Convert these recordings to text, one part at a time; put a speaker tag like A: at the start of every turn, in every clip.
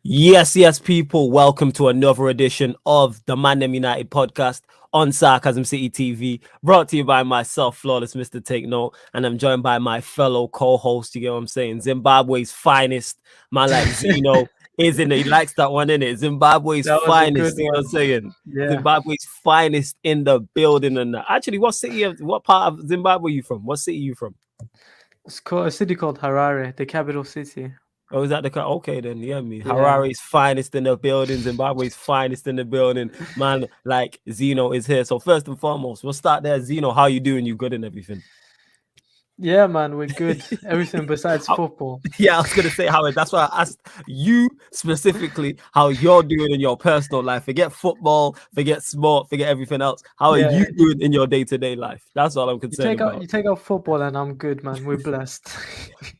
A: Yes, people. Welcome to another edition of the ManDem United podcast on Sarcasm City TV, brought to you by myself, Flawless Mr. Take Note, and I'm joined by my fellow co-host. You get what I'm saying? Zimbabwe's finest, man, like Zeno, isn't it? He likes that one, innit? Zimbabwe's
B: That was a
A: finest.
B: good
A: You know what I'm
B: one.
A: saying?
B: Yeah.
A: Zimbabwe's finest in the building. And actually, what part of Zimbabwe are you from? What city are you from?
B: It's called a city called Harare, the capital city.
A: Oh, is that the car? Okay, then yeah, me.
B: Yeah.
A: Harare's finest in the building, Zimbabwe's finest in the building, man. Like Zeno is here. So first and foremost, we'll start there. Zeno, how you doing? You good and everything?
B: Yeah, man, we're good. Everything besides football.
A: Yeah, I was gonna say how. That's why I asked you specifically how you're doing in your personal life. Forget football, forget sport, forget everything else. How are
B: Yeah,
A: you doing in your day-to-day life? That's all I'm
B: you
A: concerned
B: take out
A: about.
B: you take out football and I'm good, man. We're blessed.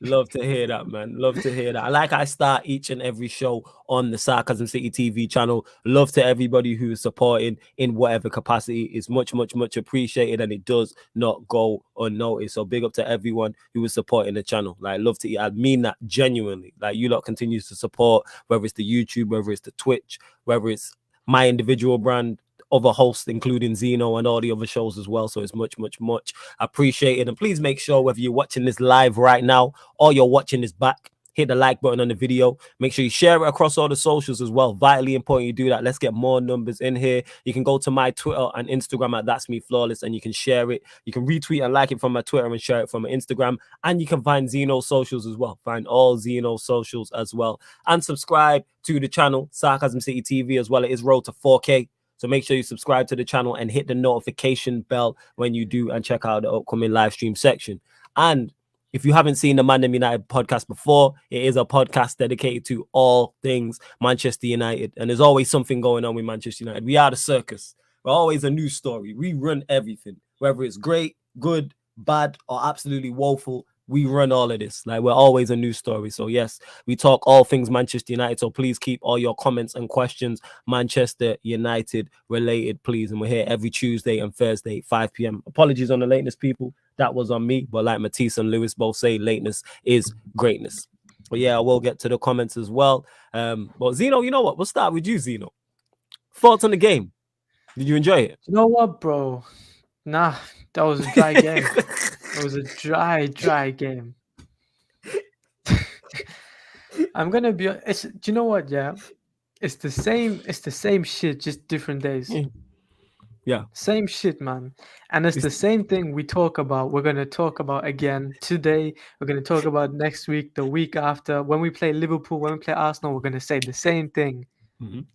A: Love to hear that, man. Love to hear that. Like I start each and every show on the Sarcasm City TV channel. Love to everybody who is supporting in whatever capacity. Is much appreciated, and it does not go unnoticed. So big up to everyone who is supporting the channel. Like, love to, I mean that genuinely. Like, you lot continues to support, whether it's the YouTube, whether it's the Twitch, whether it's my individual brand, other hosts, including Zeno and all the other shows as well. So it's much appreciated. And please make sure, whether you're watching this live right now or you're watching this back, hit the like button on the video. Make sure you share it across all the socials as well. Vitally important you do that. Let's get more numbers in here. You can go to my Twitter and Instagram at That's Me Flawless, and you can share it. You can retweet and like it from my Twitter and share it from my Instagram. And you can find Zeno socials as well. Find all Zeno socials as well. And subscribe to the channel, Sarcasm City TV as well. It is road to 4K. So make sure you subscribe to the channel and hit the notification bell when you do, and check out the upcoming live stream section. And if you haven't seen the ManDem United podcast before, it is a podcast dedicated to all things Manchester United. And there's always something going on with Manchester United. We are the circus. We're always a new story. We run everything, whether it's great, good, bad, or absolutely woeful. We run all of this. Like, we're always a new story. So yes, we talk all things Manchester United. So please keep all your comments and questions Manchester United related, please. And we're here every Tuesday and Thursday, 5 p.m. Apologies on the lateness, people. That was on me. But like Matisse and Lewis both say, lateness is greatness. But yeah, I will get to the comments as well. But Zeno, you know what? We'll start with you, Zeno. Thoughts on the game? Did you enjoy it?
B: You know what, bro? Nah, that was a dry game. It was a dry game. I'm gonna be. Do you know what? Yeah, it's the same shit, just different days.
A: Yeah.
B: Same shit, man. And it's the same thing we talk about. We're gonna talk about again today. We're gonna talk about next week, the week after. When we play Liverpool, when we play Arsenal, we're gonna say the same thing.
A: I'm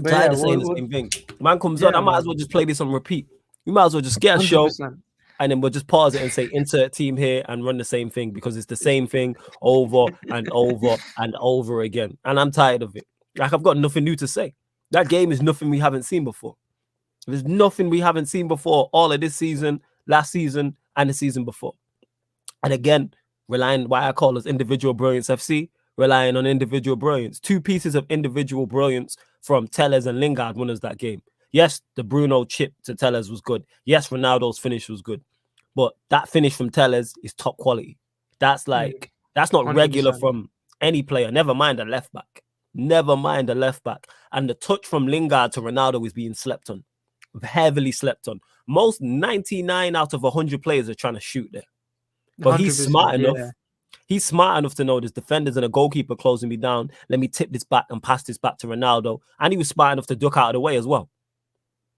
A: tired of saying the same thing. Man comes on, I might as well just play this on repeat. We might as well just get a show,
B: 100%.
A: and then we'll just pause it and say insert team here and run the same thing, because it's the same thing over and over and over again. And I'm tired of it. Like, I've got nothing new to say. That game is nothing we haven't seen before. There's nothing we haven't seen before all of this season, last season, and the season before. And again, relying, why I call us Individual Brilliance FC, relying on individual brilliance. Two pieces of individual brilliance from Telles and Lingard won us that game. Yes, the Bruno chip to Telles was good. Yes, Ronaldo's finish was good. But that finish from Telles is top quality. That's like, that's not
B: 100%.
A: regular from any player. Never mind a left back. Never mind a left back. And the touch from Lingard to Ronaldo is being slept on. Heavily slept on. Most 99 out of 100 players are trying to shoot there. But he's smart enough. Yeah. He's smart enough to know there's defenders and a goalkeeper closing me down. Let me tip this back and pass this back to Ronaldo. And he was smart enough to duck out of the way as well.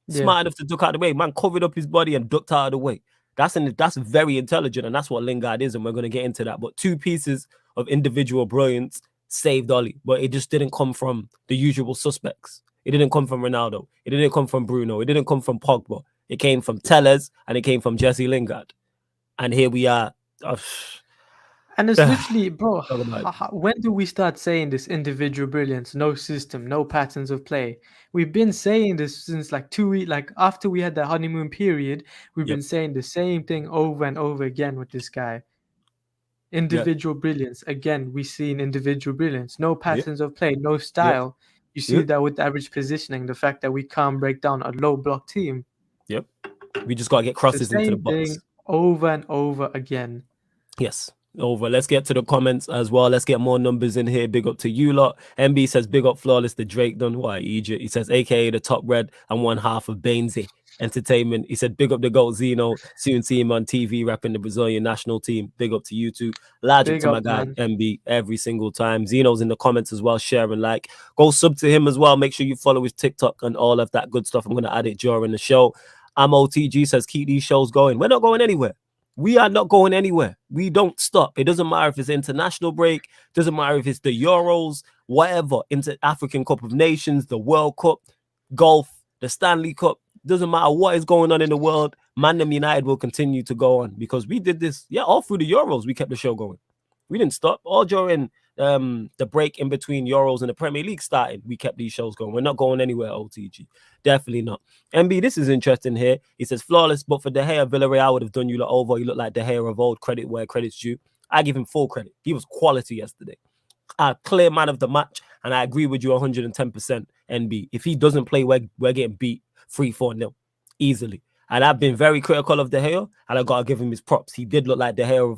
A: Smart enough to duck out of the way. Man covered up his body and ducked out of the way. That's very intelligent, and that's what Lingard is, and we're going to get into that. But two pieces of individual brilliance saved Ollie, but it just didn't come from the usual suspects. It didn't come from Ronaldo. It didn't come from Bruno. It didn't come from Pogba. It came from Telles, and it came from Jesse Lingard. And here we are.
B: And it's literally, bro, when do we start saying this individual brilliance, no system, no patterns of play? We've been saying this since like 2 weeks, like after we had the honeymoon period, we've been saying the same thing over and over again with this guy. Individual brilliance. Again, we've seen individual brilliance, no patterns of play, no style. You see that with the average positioning, the fact that we can't break down a low block team.
A: Yep. We just got to get crosses into the box.
B: Thing over and over again.
A: Yes. over. Let's get to the comments as well. Let's get more numbers in here. Big up to you lot. MB says, big up Flawless, the Drake done. Why, Egypt? He says, AKA the top red and one half of Bainesy Entertainment. He said, big up the GOAT Zeno. Soon see him on TV rapping the Brazilian national team. Big up to you too. Large up to my guy, MB, every single time. Zeno's in the comments as well. Share and like. Go sub to him as well. Make sure you follow his TikTok and all of that good stuff. I'm going to add it during the show. OTG says, keep these shows going. We're not going anywhere. We are not going anywhere. We don't stop. It doesn't matter if it's international break. Doesn't matter if it's the Euros, whatever. Into African Cup of Nations, the World Cup, golf, the Stanley Cup. Doesn't matter what is going on in the world. ManDem United will continue to go on because we did this. Yeah, all through the Euros, we kept the show going. We didn't stop. All during the break in between Euros and the Premier League started, we kept these shows going. We're not going anywhere, OTG. Definitely not. MB, this is interesting here. He says, Flawless, but for De Gea, Villarreal would have done you lot over. You look like De Gea of old. Credit where credit's due. I give him full credit. He was quality yesterday. A clear man of the match, and I agree with you 110%, NB. If he doesn't play, we're getting beat 3-4-0 easily. And I've been very critical of De Gea, and I got to give him his props. He did look like De Gea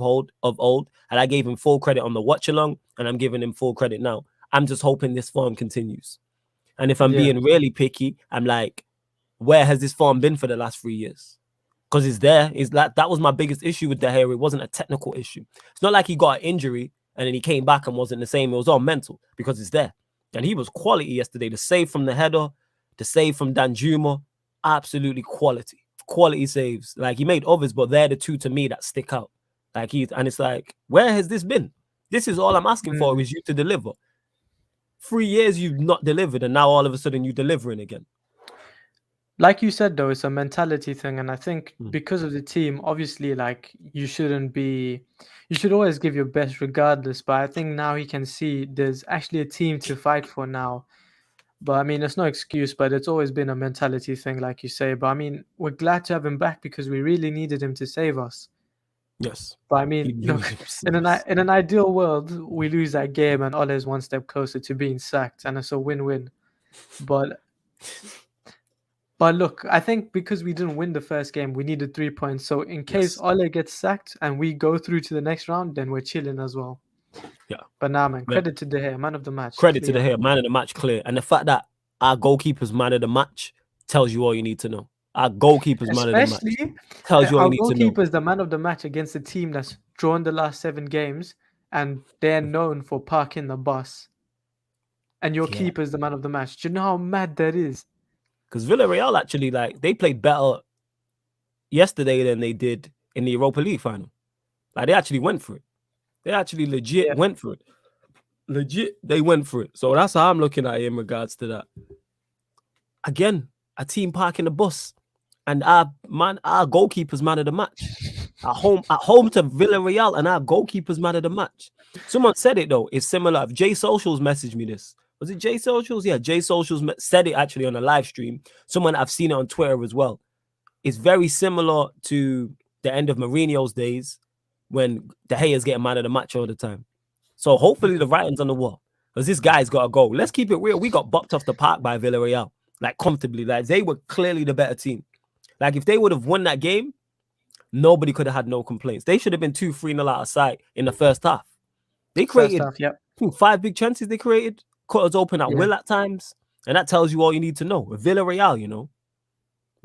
A: of old, and I gave him full credit on the watch-along, and I'm giving him full credit now. I'm just hoping this form continues. And if I'm being really picky, I'm like, where has this form been for the last 3 years? Because it's there. It's like, that was my biggest issue with De Gea. It wasn't a technical issue. It's not like he got an injury and then he came back and wasn't the same. It was all mental because it's there. And he was quality yesterday. The save from the header, the save from Danjuma, absolutely quality. Quality saves. Like, he made others, but they're the two to me that stick out. Like, and it's like, where has this been? This is all I'm asking for, is you to deliver. 3 years you've not delivered, and now all of a sudden you're delivering again.
B: Like you said, though, it's a mentality thing, and I think because of the team, obviously, like, you should always give your best regardless, but I think now he can see there's actually a team to fight for now. But I mean, it's no excuse, but it's always been a mentality thing, like you say. But I mean, we're glad to have him back because we really needed him to save us.
A: Yes.
B: But I mean, look, in an ideal world, we lose that game and Ole's one step closer to being sacked, and it's a win-win. But look, I think because we didn't win the first game, we needed 3 points. So in case Ole gets sacked and we go through to the next round, then we're chilling as well.
A: Yeah.
B: But now, man, credit to De Gea, man of the match.
A: Credit to De Gea, man of the match, clear. And the fact that our goalkeeper's man of the match tells you all you need to know. Our goalkeeper's man of the match tells you all you need to know. Our
B: goalkeeper's the man of the match against a team that's drawn the last 7 games, and they're known for parking the bus. And your keeper's the man of the match. Do you know how mad that is?
A: Because Villarreal actually, like, they played better yesterday than they did in the Europa League final. Like, they actually went for it. They actually legit went for it. Legit, they went for it. So that's how I'm looking at it in regards to that. Again, a team parking the bus, and our goalkeeper's man of the match. At home to Villarreal, and our goalkeeper's man of the match. Someone said it though. It's similar. If Jay Socials messaged me this. Was it Jay Socials? Yeah, Jay Socials said it actually on a live stream. Someone, I've seen it on Twitter as well. It's very similar to the end of Mourinho's days when De Gea's getting man of the match all the time. So hopefully the writing's on the wall, because this guy's got to go. Let's keep it real. We got bopped off the park by Villarreal, like, comfortably. Like, they were clearly the better team. Like, if they would have won that game, nobody could have had no complaints. They should have been 2-3-0 out of sight in the first half. They created 5 big chances. They created, cut us open at will at times, and that tells you all you need to know. Villarreal, you know,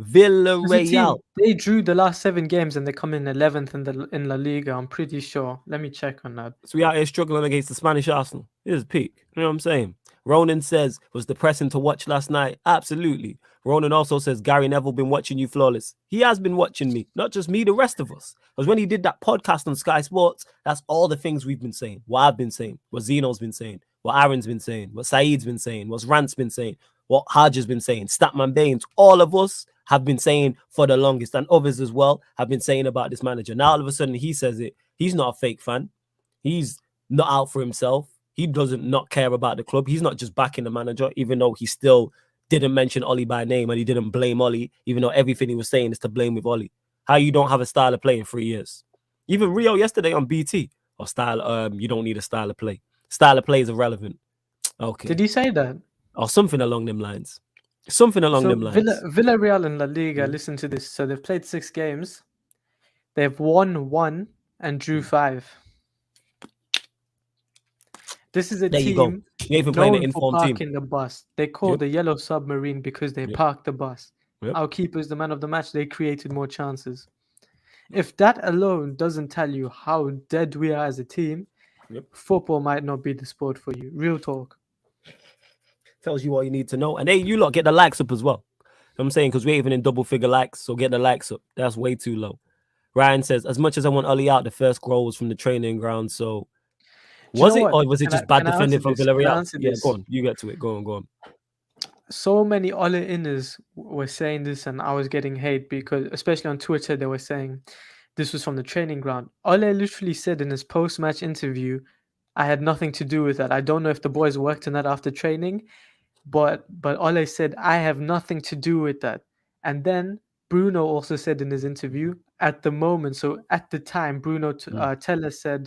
A: Villarreal.
B: They drew the last 7 games and they come in 11th in La Liga. I'm pretty sure. Let me check on that.
A: So we out here struggling against the Spanish Arsenal. This is peak. You know what I'm saying? Ronan says, was depressing to watch last night. Absolutely. Ronan also says, Gary Neville been watching you, Flawless. He has been watching me, not just me, the rest of us. Because when he did that podcast on Sky Sports, that's all the things we've been saying. What I've been saying, what Zeno's been saying, what Aaron's been saying, what Saeed's been saying, what Rant's been saying, what Haj has been saying, Statman Baines, all of us have been saying for the longest, and others as well have been saying about this manager. Now all of a sudden he says it. He's not a fake fan. He's not out for himself. He doesn't not care about the club. He's not just backing the manager, even though he still didn't mention Ollie by name and he didn't blame Ollie, even though everything he was saying is to blame with Ollie. How you don't have a style of play in 3 years? Even Rio yesterday on BT, or style, you don't need a style of play. Style of play is irrelevant. Okay.
B: Did he say that?
A: Or something along them lines. Something along them lines.
B: Villarreal in La Liga, listen to this. So they've played 6 games. They've won 1 and drew 5. This is a
A: There you go.
B: team
A: You're even playing an
B: known for
A: informed team.
B: parking the bus. They call
A: Yep.
B: the Yellow Submarine because they
A: Yep.
B: parked the bus.
A: Yep.
B: Our keeper is the man of the match. They created more chances. If that alone doesn't tell you how dead we are as a team,
A: Yep.
B: football might not be the sport for you. Real talk.
A: Tells you what you need to know. And hey, you lot get the likes up as well. You know I'm saying, because we're even in double figure likes, so get the likes up. That's way too low. Ryan says, as much as I want Ollie out, the first goal was from the training ground. So
B: Do you
A: was
B: know
A: it,
B: what?
A: or was it just bad
B: Can I answer
A: defending from
B: this? Can I
A: Villarreal?
B: answer
A: Yeah, go
B: this?
A: on. You get to it. Go on, go on.
B: So many Ole inners were saying this, and I was getting hate because, especially on Twitter, they were saying this was from the training ground. Ole literally said in his post-match interview, "I had nothing to do with that. I don't know if the boys worked on that after training, but Ole said I have nothing to do with that." And then Bruno also said in his interview, at the moment, so at the time, Bruno Teller said,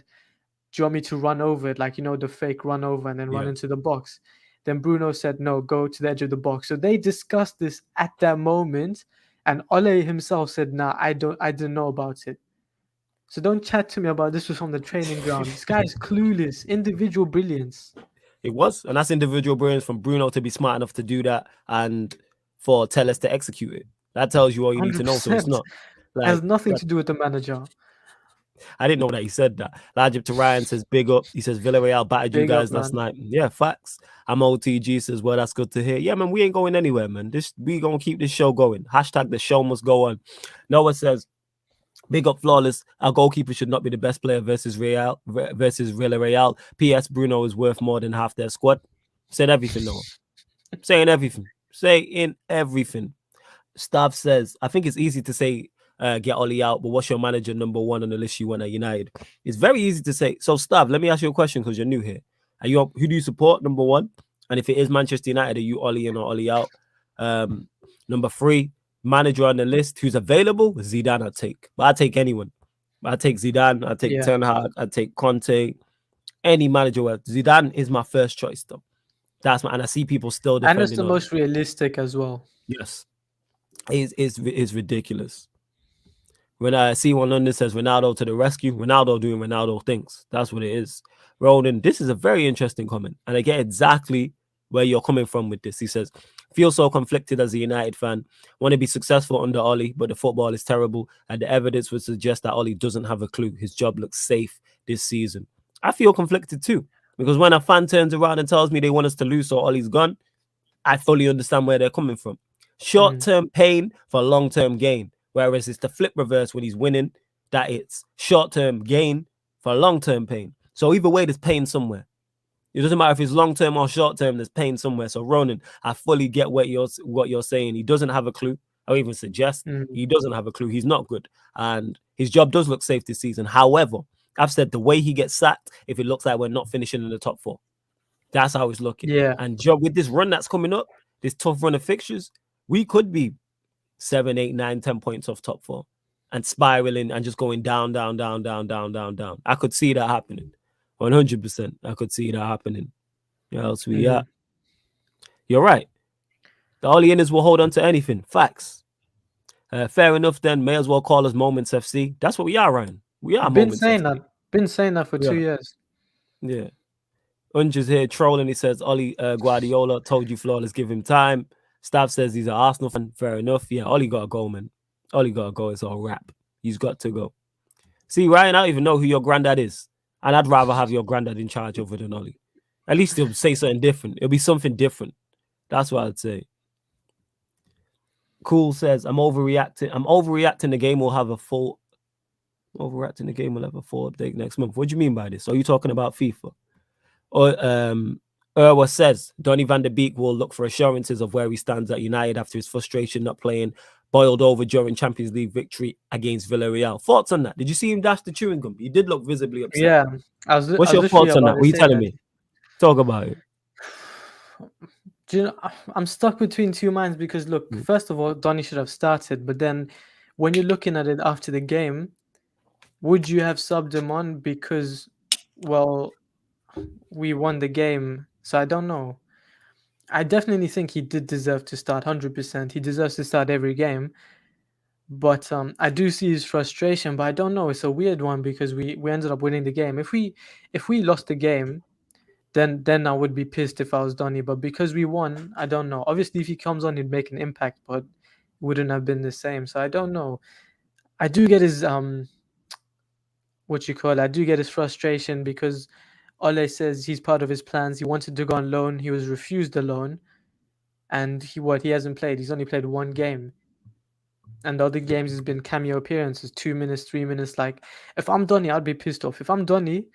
B: "Do you want me to run over it, like the fake run over and then run
A: Yeah.
B: into the box?" Then Bruno said, "No, go to the edge of the box." So they discussed this at that moment, and Ole himself said, "Nah, I didn't know about it." So don't chat to me about this was from the training ground. This guy is clueless. Individual brilliance.
A: It was. And that's individual brilliance from Bruno to be smart enough to do that and for Tellus to execute it. That tells you all you need to know. So it's
B: 100%
A: not like
B: has nothing
A: that.
B: to do with the manager.
A: I didn't know that he said that. Lajib to Ryan says, big up. He says, Villarreal battered you
B: Big up,
A: guys last
B: man.
A: night. Yeah, facts. I'm OTG says, well, that's good to hear. Yeah, man, we ain't going anywhere, man. We gonna keep this show going. Hashtag the show must go on. Noah says, big up, flawless. Our goalkeeper should not be the best player versus Villarreal. P.S. Bruno is worth more than half their squad. Said everything, Noah. Saying everything. Saying everything. Stav says, I think it's easy to say get Ollie out, but what's your manager number one on the list you want at United? It's very easy to say. So, Stav, let me ask you a question because you're new here. Who do you support, number one? And if it is Manchester United, are you Ollie in or Ollie out? Number three, manager on the list who's available? Zidane, I'd take. But I'd take anyone. I'd take Zidane, I'd take Ten Hag, I'd take Conte, any manager. Zidane is my first choice, though. And I see people still defending.
B: And it's the most realistic as well.
A: Yes. It's ridiculous. When I see one on this says Ronaldo to the rescue, Ronaldo doing Ronaldo things. That's what it is. Ronan, this is a very interesting comment. And I get exactly where you're coming from with this. He says, feel so conflicted as a United fan. Want to be successful under Ollie, but the football is terrible. And the evidence would suggest that Ollie doesn't have a clue. His job looks safe this season. I feel conflicted too. Because when a fan turns around and tells me they want us to lose so Ollie's gone, I fully understand where they're coming from. Short-term pain for long-term gain. Whereas it's the flip reverse when he's winning, that it's short-term gain for long-term pain. So either way, there's pain somewhere. It doesn't matter if it's long-term or short-term, there's pain somewhere. So Ronan, I fully get what you're saying. He doesn't have a clue. I even suggest he doesn't have a clue. He's not good. And his job does look safe this season. However, I've said the way he gets sacked, if it looks like we're not finishing in the top four, that's how it's looking.
B: Yeah.
A: And with this run that's coming up, this tough run of fixtures, we could be 7, 8, 9, 10 points off top four and spiraling and just going down, down, down, down, down, down, down. I could see that happening. 100%. I could see that happening. Where else we at? You're right. The Ollie inners will hold on to anything. Facts. Fair enough then. May as well call us Moments FC. That's what we are, Ryan. We are Moments FC.
B: Been saying that for 2 years.
A: Yeah. Unja's here trolling. He says, Ollie Guardiola told you flawless, give him time. Stav says he's an Arsenal fan. Fair enough. Yeah, Ollie got to go, man. Ollie got to go. It's all rap. He's got to go. See, Ryan, I don't even know who your granddad is. And I'd rather have your granddad in charge over than Ollie. At least he'll say something different. It'll be something different. That's what I'd say. Cool says, I'm overreacting. The game will have a full... Overreacting the game will have a full update next month. What do you mean by this? Are you talking about FIFA? Or Erwa says Donny van der Beek will look for assurances of where he stands at United after his frustration not playing boiled over during Champions League victory against Villarreal. Thoughts on that? Did you see him dash the chewing gum? He did look visibly upset.
B: Yeah.
A: What's your thoughts on that? What are you telling me? Talk about it.
B: Do you know, I'm stuck between two minds because look, first of all, Donny should have started, but then when you're looking at it after the game, would you have subbed him on because, well, we won the game? So I don't know. I definitely think he did deserve to start 100%. He deserves to start every game. But I do see his frustration, but I don't know. It's a weird one because we ended up winning the game. If we lost the game, then I would be pissed if I was Donny. But because we won, I don't know. Obviously, if he comes on, he'd make an impact, but it wouldn't have been the same. So I don't know. I do get his what you call it, I do get his frustration because Ole says he's part of his plans. He wanted to go on loan. He was refused the loan, and he hasn't played. He's only played one game, and the other games has been cameo appearances, 2 minutes, 3 minutes. Like, if I'm Donny, I'd be pissed off. If I'm Donny,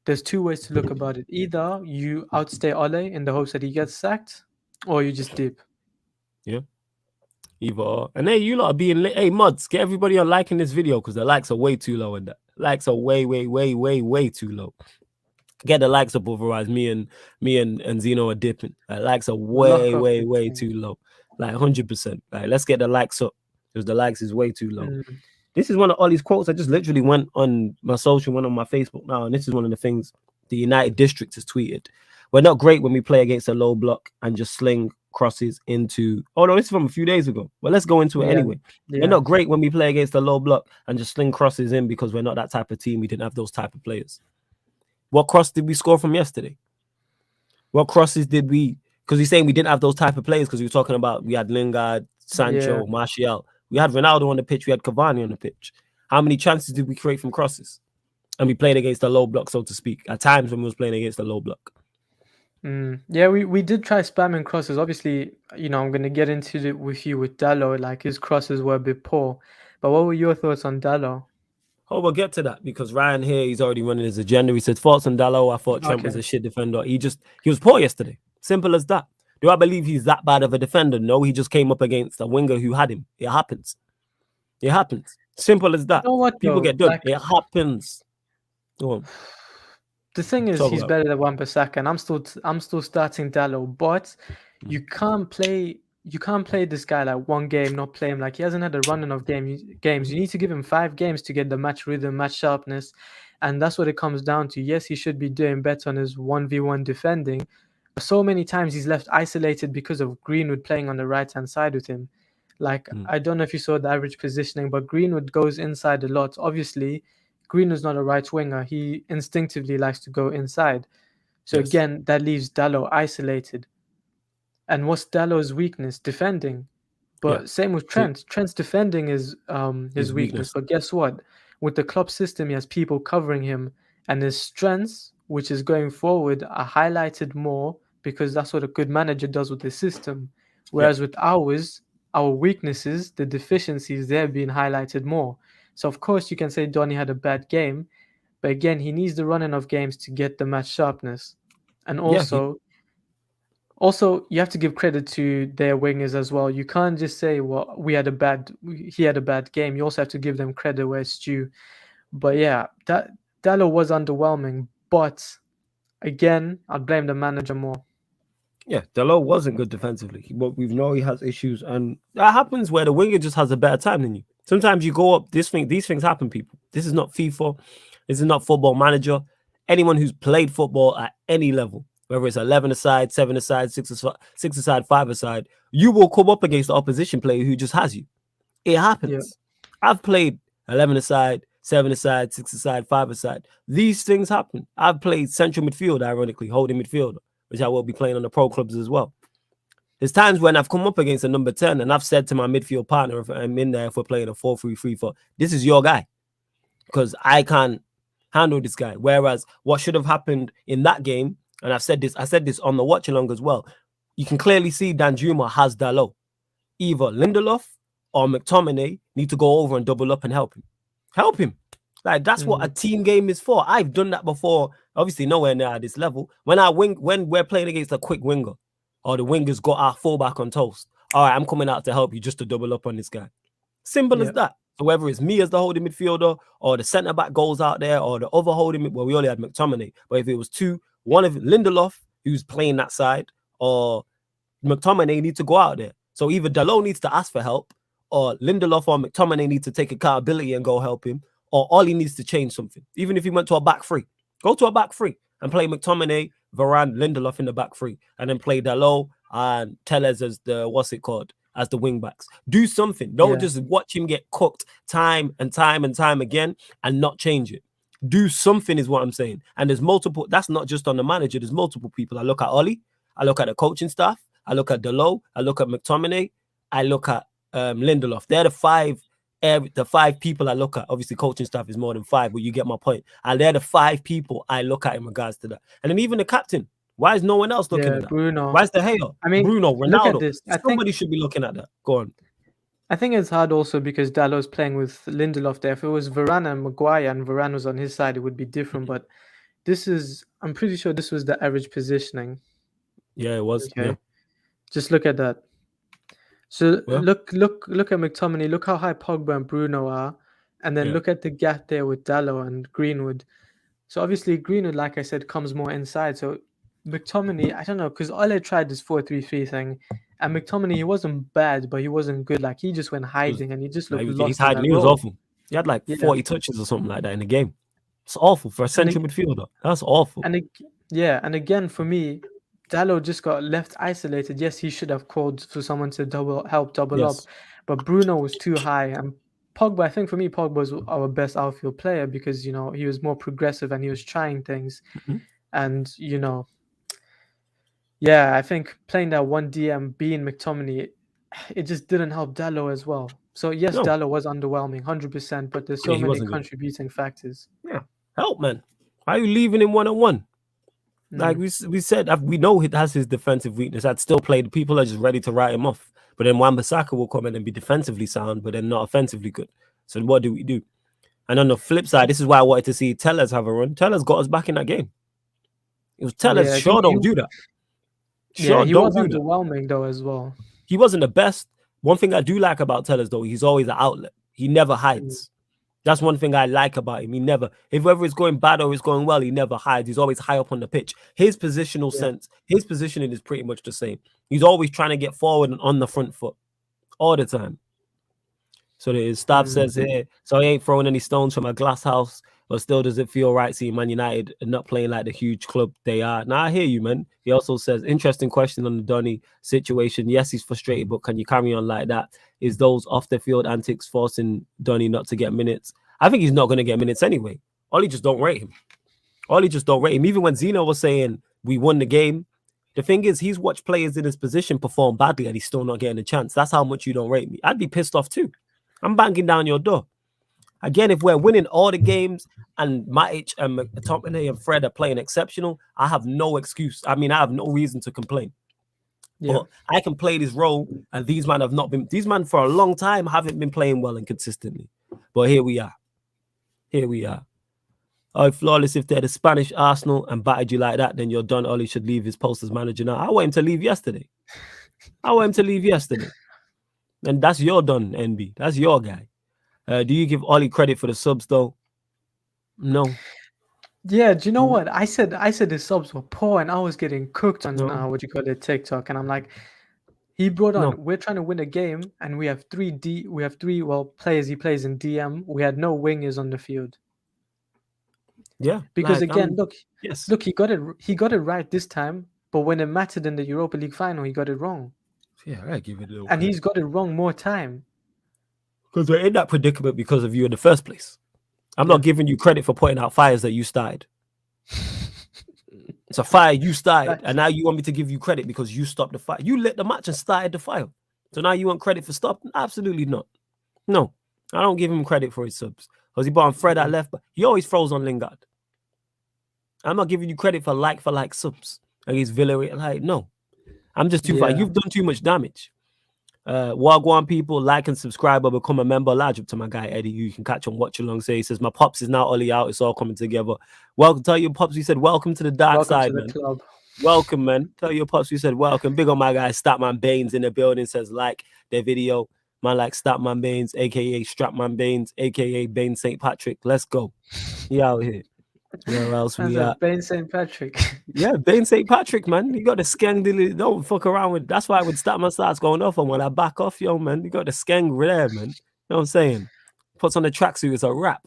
B: there's two ways to look about it. Either you outstay Ole in the hopes that he gets sacked, or you just dip.
A: Yeah. Either or. And hey, you lot are being lit. Hey, mods, get everybody on liking this video because the likes are way too low in that. Likes are way too low. Get the likes up, otherwise me and Zeno are dipping. Likes are way too low. Like 100%. Like, let's get the likes up because the likes is way too low. This is one of Ollie's quotes. I just literally went on my social, went on my Facebook now, and this is one of the things the United District has tweeted. We're not great when we play against a low block and just sling crosses into... Oh, no, this is from a few days ago. But let's go into it anyway. Yeah. We're not great when we play against a low block and just sling crosses in because we're not that type of team. We didn't have those type of players. What cross did we score from yesterday? What crosses did we... Because he's saying we didn't have those type of players because we were talking about we had Lingard, Sancho, Martial. We had Ronaldo on the pitch. We had Cavani on the pitch. How many chances did we create from crosses? And we played against a low block, so to speak, at times when we was playing against a low block.
B: Yeah, we did try spamming crosses. Obviously, you know, I'm going to get into it with you with Dalot. Like, his crosses were a bit poor. But what were your thoughts on Dalot?
A: Oh, we'll get to that because Ryan here, he's already running his agenda. He said, thoughts on Dalot. I thought Trent was a shit defender. He was poor yesterday. Simple as that. Do I believe he's that bad of a defender? No, he just came up against a winger who had him. It happens. It happens. Simple as that.
B: You know what,
A: people
B: though?
A: get done. Like, it happens. Go on.
B: The thing is, he's better than Wan-Bissaka, and I'm still starting Dalot, but you can't play this guy like one game, not play him. Like, he hasn't had a run of games. You need to give him 5 games to get the match rhythm, match sharpness, and that's what it comes down to. Yes, he should be doing better on his 1v1 defending. But so many times he's left isolated because of Greenwood playing on the right-hand side with him. Like, I don't know if you saw the average positioning, but Greenwood goes inside a lot. Obviously, Greenwood's not a right winger. He instinctively likes to go inside. So again, that leaves Dalot isolated. And what's Dalot's weakness? Defending. But same with Trent. Trent's defending is his weakness. But guess what? With the club system, he has people covering him, and his strengths, which is going forward, are highlighted more because that's what a good manager does with the system. Whereas with ours, our weaknesses, the deficiencies, they're being highlighted more. So, of course, you can say Donny had a bad game, but again, he needs the running of games to get the match sharpness. And also, you have to give credit to their wingers as well. You can't just say, well, he had a bad game. You also have to give them credit where it's due. But yeah, Dalot was underwhelming. But again, I'd blame the manager more.
A: Yeah, Dalot wasn't good defensively. But we know he has issues, and that happens where the winger just has a better time than you. Sometimes you go up. These things happen, people. This is not FIFA. This is not Football Manager. Anyone who's played football at any level, whether it's 11 aside, 7 aside, 6 aside, 5 aside, you will come up against the opposition player who just has you. It happens. Yeah. I've played 11 aside, 7 aside, 6 aside, 5 aside. These things happen. I've played central midfield, ironically, holding midfielder, which I will be playing on the pro clubs as well. There's times when I've come up against a number 10 and I've said to my midfield partner, if I'm in there, if we're playing a 4-3-3-4, this is your guy because I can't handle this guy. Whereas what should have happened in that game, and I said this on the watch along as well, you can clearly see Danjuma has Dalot. Either Lindelof or McTominay need to go over and double up and help him. Help him. Like, that's what a team game is for. I've done that before, obviously nowhere near at this level. When we're playing against a quick winger, or the wingers got our fullback on toast, all right, I'm coming out to help you just to double up on this guy. Simple as that. So whether it's me as the holding midfielder, or the centre-back goes out there, or the other holding, well, we only had McTominay, but if it was one of Lindelof, who's playing that side, or McTominay needs to go out there. So either Dalot needs to ask for help, or Lindelof or McTominay need to take accountability and go help him, or Ollie needs to change something. Even if he went to a back three, go to a back three and play McTominay, Varane, Lindelof in the back three, and then play Dalot and Tellez as as the wing backs. Do something. Don't just watch him get cooked time and time again and not change it. Do something is what I'm saying. And there's multiple. That's not just on the manager. There's multiple people. I look at Ollie. I look at the coaching staff. I look at Delo. I look at McTominay. I look at Lindelof. They're the five people I look at. Obviously, coaching staff is more than 5, but you get my point. And they're the 5 people I look at in regards to that. And then even the captain. Why is no one else looking at that?
B: Bruno.
A: Why is the hair?
B: I mean,
A: Bruno, Ronaldo.
B: Look at this.
A: Somebody should be looking at that. Go on.
B: I think it's hard also because Dalot's playing with Lindelof there. If it was Varane and Maguire and Varane was on his side, it would be different. But I'm pretty sure this was the average positioning.
A: Yeah, it was. Okay. Yeah.
B: Just look at that. So look at McTominay. Look how high Pogba and Bruno are, and then look at the gap there with Dalot and Greenwood. So obviously Greenwood, like I said, comes more inside. So McTominay, I don't know, because Ole tried this 4-3-3 thing, and McTominay, he wasn't bad, but he wasn't good. Like he just went hiding, and he just looked lost.
A: He's hiding. He was awful. He had like 40 touches or something like that in the game. It's awful for a central midfielder. That's awful.
B: And again for me, Dalot just got left isolated. Yes, he should have called for someone to double up, but Bruno was too high. And Pogba, I think for me, Pogba was our best outfield player because he was more progressive and he was trying things, and I think playing that one DM being McTominay, it just didn't help Dalot as well. So yes, Dalot was underwhelming, 100%, but there's so many contributing factors.
A: Yeah, help, man. Why are you leaving him 1-on-1? Like we said, we know it has his defensive weakness. I'd still play. People are just ready to write him off. But then Wan-Bissaka will come in and be defensively sound, but then not offensively good. So what do we do? And on the flip side, this is why I wanted to see Tellers have a run. Tellers got us back in that game. It was Tellers. Don't do that.
B: He was underwhelming though as well.
A: He wasn't the best. One thing I do like about Tellers though, he's always an outlet. He never hides. That's one thing I like about him. He never, whether it's going bad or it's going well, he never hides. He's always high up on the pitch. His positional sense, his positioning is pretty much the same. He's always trying to get forward and on the front foot all the time. So his staff says here, so he ain't throwing any stones from a glass house, but still does it feel right seeing Man United not playing like the huge club they are? Now I hear you, man. He also says, interesting question on the Donny situation. Yes, he's frustrated, but can you carry on like that? Is those off the field antics forcing Donny not to get minutes? I think he's not going to get minutes anyway. Ollie just don't rate him. Even when Zeno was saying we won the game, the thing is he's watched players in his position perform badly and he's still not getting a chance. That's how much you don't rate me. I'd be pissed off too. I'm banging down your door. Again, if we're winning all the games and Matic and McTominay and Fred are playing exceptional, I have no excuse. I mean, I have no reason to complain. Yeah. But I can play this role, and these men for a long time haven't been playing well and consistently. But here we are. Oh, Flawless, if they're the Spanish Arsenal and battered you like that, then you're done. Ollie should leave his post as manager now. I want him to leave yesterday. And that's your done, NB. That's your guy. Do you give Ollie credit for the subs, though? No.
B: Yeah, do you know what? I said his subs were poor, and I was getting cooked on TikTok, and I'm like, he brought on. We're trying to win a game, and we have three players. He plays in DM. We had no wingers on the field.
A: Yeah,
B: because look, he got it right this time, but when it mattered in the Europa League final, he got it wrong.
A: Yeah, I give it a little.
B: And he's got it wrong more time.
A: Because we're in that predicament because of you in the first place. I'm not giving you credit for putting out fires that you started. It's a fire you started, and now you want me to give you credit because you stopped the fire. You lit the match and started the fire. So now you want credit for stopping? Absolutely not. No, I don't give him credit for his subs. Because he brought on Fred at left, but he always throws on Lingard. I'm not giving you credit for like subs against Villarreal. Like, no. I'm just too far. You've done too much damage. Wagwan people, like and subscribe or become a member. Large up to my guy Eddie. You can catch on watch along. Say he says my pops is now Ollie out. It's all coming together. Welcome. Tell your pops we said welcome to the dark side, man. Club. Welcome, man. Tell your pops we said welcome. Big on my guy Statman Baines in the building. Says like their video. Man like Statman Baines, aka Strapman Baines, aka Baines St. Patrick. Let's go. He out here. Where else we at?
B: Baines St. Patrick.
A: Yeah, Baines St. Patrick, man. You got the skeng. Don't fuck around with. That's why when Statman starts going off, and when I back off, yo, man, you got the skeng there, man. You know what I'm saying? Puts on the tracksuit, it's a wrap.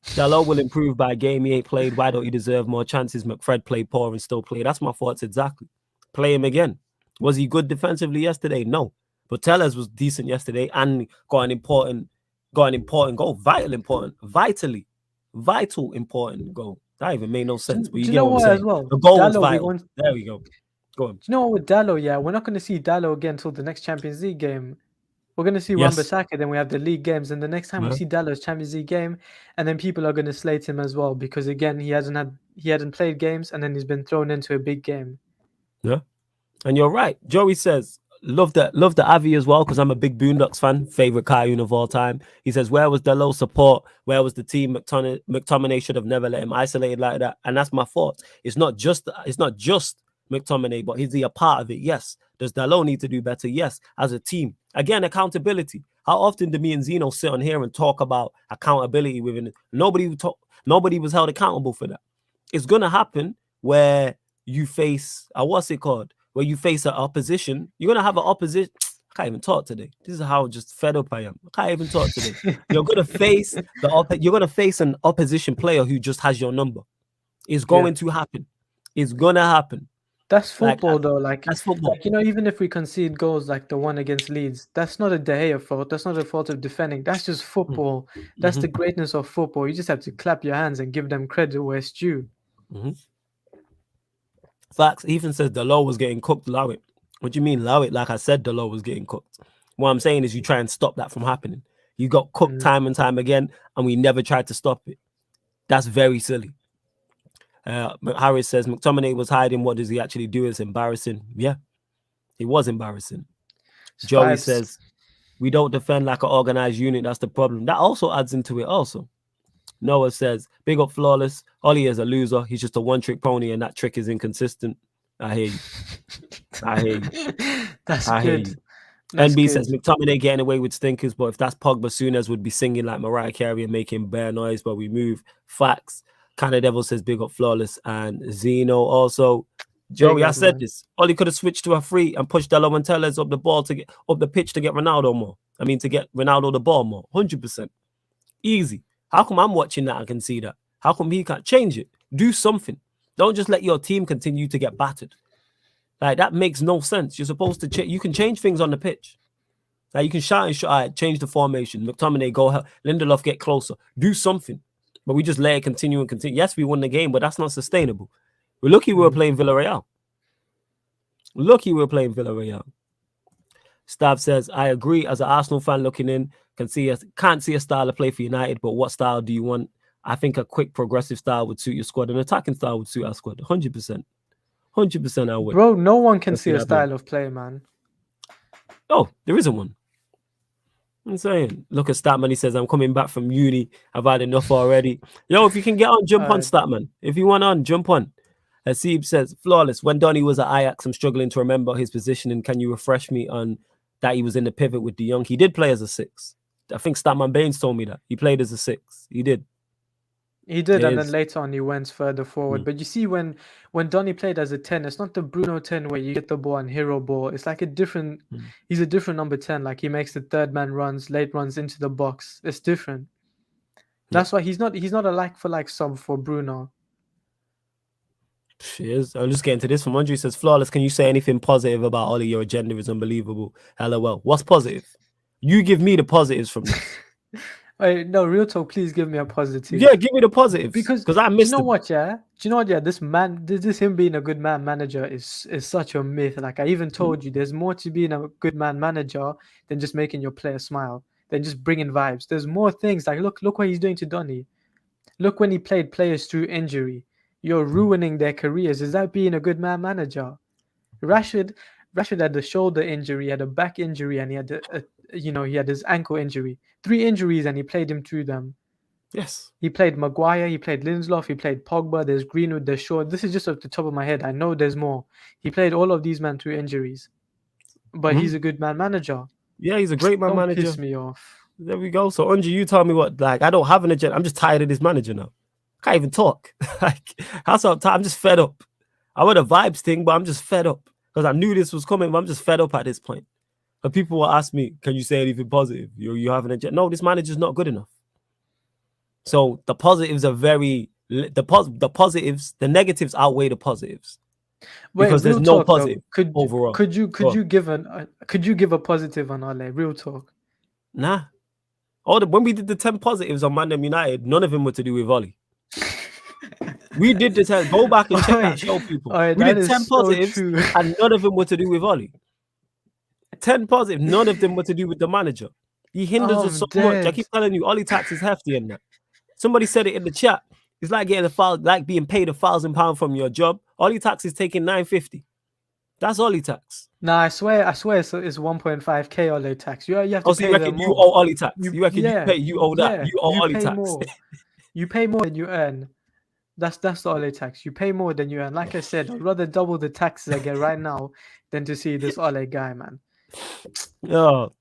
A: Dalot will improve by game. He ain't played. Why don't he deserve more chances? McFred played poor and still played. That's my thoughts exactly. Play him again. Was he good defensively yesterday? No. But Tellers was decent yesterday and got an important goal. Vitally Vital, important goal. That even made no sense, but
B: Do
A: you
B: you
A: get
B: know
A: what I'm
B: what as
A: saying.
B: well?
A: The goal was
B: Dallo, we
A: vital.
B: want.
A: There we go. Go on.
B: Do you know what with Dallo? Yeah, we're not going to see Dallo again until the next Champions League game. We're going to see
A: Yes.
B: Wan-Bissaka, then we have the league games, and the next time we see Dallo's Champions League game, and then people are going to slate him as well because again he hadn't played games, and then he's been thrown into a big game.
A: Yeah, and you're right. Joey says love the Avi as well because I'm a big Boondocks fan. Favorite cartoon of all time. He says where was the low support? Where was the team? McTominay should have never let him isolated like that, and that's my fault. It's not just McTominay, but is he a part of it? Yes. Does Dalot need to do better? Yes. As a team, again, accountability. How often do me and Zeno sit on here and talk about accountability within it? Nobody was held accountable for that. It's gonna happen where you face what's it called? Where you face an opposition. You're gonna have an opposition. I can't even talk today. This is how just fed up I am. I can't even talk today. You're gonna face an opposition player who just has your number. It's going to happen. It's gonna happen.
B: That's football, though.
A: That's football.
B: Like, you know, even if we concede goals like the one against Leeds, that's not a De Gea fault. That's not a fault of defending. That's just football. That's the greatness of football. You just have to clap your hands and give them credit where it's due.
A: Facts. Ethan says Dalot was getting cooked. Allow it. What do you mean, allow it? Like I said, Dalot was getting cooked. What I'm saying is you try and stop that from happening. You got cooked time and time again, and we never tried to stop it. That's very silly. Harris says McTominay was hiding. What does he actually do? It's embarrassing. Yeah, it was embarrassing. Joey says we don't defend like an organized unit. That's the problem. That also adds into it also. Noah says, big up Flawless. Ollie is a loser. He's just a one-trick pony, and that trick is inconsistent. I hear you.
B: That's good.
A: You. NB says McTominay getting away with stinkers, but if that's Pogba, Souness would be singing like Mariah Carey and making bare noise, but we move. Facts. Kind of Devil says big up Flawless, and Zeno also. Joey, I said this. Ollie could have switched to a free and pushed Delo and Tellez up the ball to get up the pitch to get Ronaldo more. I mean, to get Ronaldo the ball more. 100%. Easy. How come I'm watching that and can see that? How come he can't change it? Do something. Don't just let your team continue to get battered. Like, that makes no sense. You're supposed to you can change things on the pitch. Like, you can shout and shout, change the formation. McTominay, go help. Lindelof, get closer. Do something. But we just let it continue and continue. Yes, we won the game, but that's not sustainable. We're lucky we were playing Villarreal. Stab says, I agree. As an Arsenal fan looking in, can't see a style of play for United, but what style do you want? I think a quick progressive style would suit your squad. An attacking style would suit our squad. 100%. 100% I would.
B: Bro, no one can see a style of play, man.
A: Oh, there isn't one. I'm saying. Look at Statman. He says, I'm coming back from uni. I've had enough already. Yo, if you can get on, jump on, Statman. If you want on, jump on. Hasib says, Flawless. When Donny was at Ajax, I'm struggling to remember his positioning. Can you refresh me on that he was in the pivot with De Jong? He did play as a 6. I think Statman Baines told me that. He played as a 6. He did.
B: And then later on he went further forward. But you see, when Donny played as a 10, it's not the Bruno 10 where you get the ball and hero ball. It's like he's a different number 10. Like, he makes the third man runs, late runs into the box. It's different. That's why he's not a like for like sub for Bruno.
A: Cheers. I'll just get into this from Andre. He says, Flawless, can you say anything positive about Ollie? Your agenda is unbelievable. LOL. What's positive? You give me the positives from this.
B: No, real talk, please give me a positive.
A: Yeah, give me the positives.
B: Because
A: I missed
B: Do you know what, yeah? This him being a good man manager is such a myth. Like, I even told you, there's more to being a good man manager than just making your player smile, than just bringing vibes. There's more things. Like, look what he's doing to Donny. Look when he played players through injury. You're ruining their careers. Is that being a good man manager? Rashford had the shoulder injury, he had a back injury, and he had he had his ankle injury. 3 injuries, and he played him through them.
A: Yes.
B: He played Maguire, he played Lindelof, he played Pogba, there's Greenwood, there's Shaw. This is just off the top of my head. I know there's more. He played all of these men through injuries. But he's a good man manager.
A: Yeah, he's a great man manager.
B: Don't piss me off.
A: There we go. So, Unji, you tell me what, like, I don't have an agenda. I'm just tired of this manager now. I can't even talk. Like, I'm just fed up. I want a vibes thing, but I'm just fed up. Because I knew this was coming, but I'm just fed up at this point. But people will ask me, can you say anything positive? You have an agenda. No, this manager's not good enough. So the positives are the positives, the negatives outweigh the positives. Because there's no positive overall.
B: Could you give a positive on Ole? Real talk.
A: Nah. When we did the 10 positives on ManDem United, none of them were to do with Ollie. We did the 10. Go back and check that show, people. We did 10 positives, and none of them were to do with Ollie. 10 positives, none of them were to do with the manager. He hinders us so much. I keep telling you, Ollie tax is hefty in that. Somebody said it in the chat. It's like getting like being paid £1,000 from your job. Ollie tax is taking $950. That's Ollie tax.
B: Nah, I swear, it's 1.5k Ollie tax. You have to pay them more.
A: You owe Ollie tax. You owe that. You owe Ollie tax.
B: More. You pay more than you earn. That's the Ollie tax. You pay more than you earn. Like I said, I'd rather double the taxes I get right now than to see this Ollie guy, man.
A: Oh.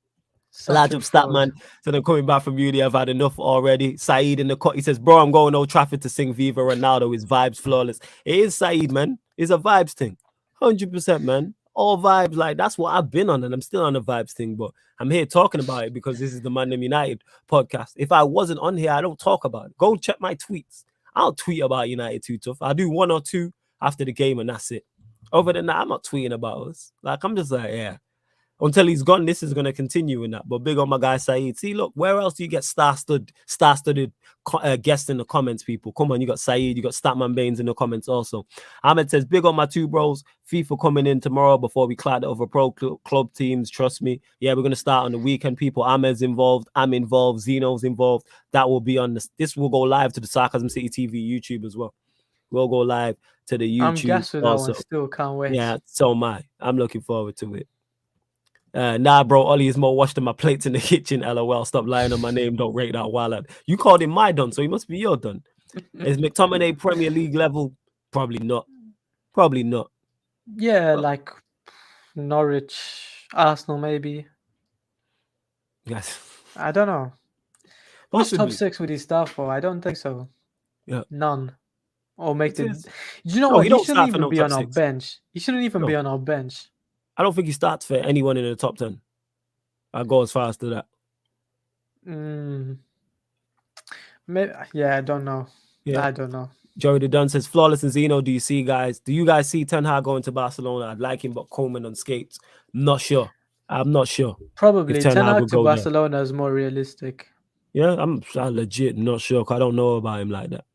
A: Large up stat, man. So they're coming back from uni. I've had enough already. Saeed in the cut. He says, bro, I'm going Old Trafford to sing Viva Ronaldo. His vibes flawless. It is Saeed, man. It's a vibes thing. 100%, man. All vibes. Like, that's what I've been on, and I'm still on the vibes thing, but I'm here talking about it because this is the ManDem United podcast. If I wasn't on here, I don't talk about it. Go check my tweets. I'll tweet about United too tough. I'll do 1 or 2 after the game, and that's it. Other than that, I'm not tweeting about us. Like, I'm just like, yeah. Until he's gone, this is going to continue in that. But big on my guy, Saeed. See, look, where else do you get star-studded guests in the comments, people? Come on, you got Saeed, you got Statman Baines in the comments also. Ahmed says, big on my 2 bros. FIFA coming in tomorrow before we cloud over pro club teams. Trust me. Yeah, we're going to start on the weekend, people. Ahmed's involved. I'm involved. Zeno's involved. That will be on this will go live to the Sarcasm City TV YouTube as well. We'll go live to the YouTube.
B: I'm gassed with that one still. Can't wait.
A: Yeah, so am I. I'm looking forward to it. Nah, bro, Ollie is more washed than my plates in the kitchen. LOL. Stop lying on my name. Don't rate that wild. You called him my Don, so he must be your Don. Is McTominay Premier League level? Probably not. Probably not.
B: Yeah, like Norwich, Arsenal, maybe.
A: Yes.
B: I don't know. Who's top 6 with his staff for? I don't think so.
A: Yeah.
B: None. Or make the. You know what? He shouldn't even be on our bench. He shouldn't even be on our bench.
A: I don't think he starts for anyone in the top 10. I'll go as far as to that.
B: Maybe, yeah, I don't know. Yeah. I don't know.
A: Joey the Dunn says, flawless and Zeno, do you guys see Ten Hag going to Barcelona? I'd like him, but Coleman on skates. Not sure. I'm not sure.
B: Probably Ten Hag to Barcelona is more realistic.
A: Yeah, I'm legit not sure. I don't know about him like that.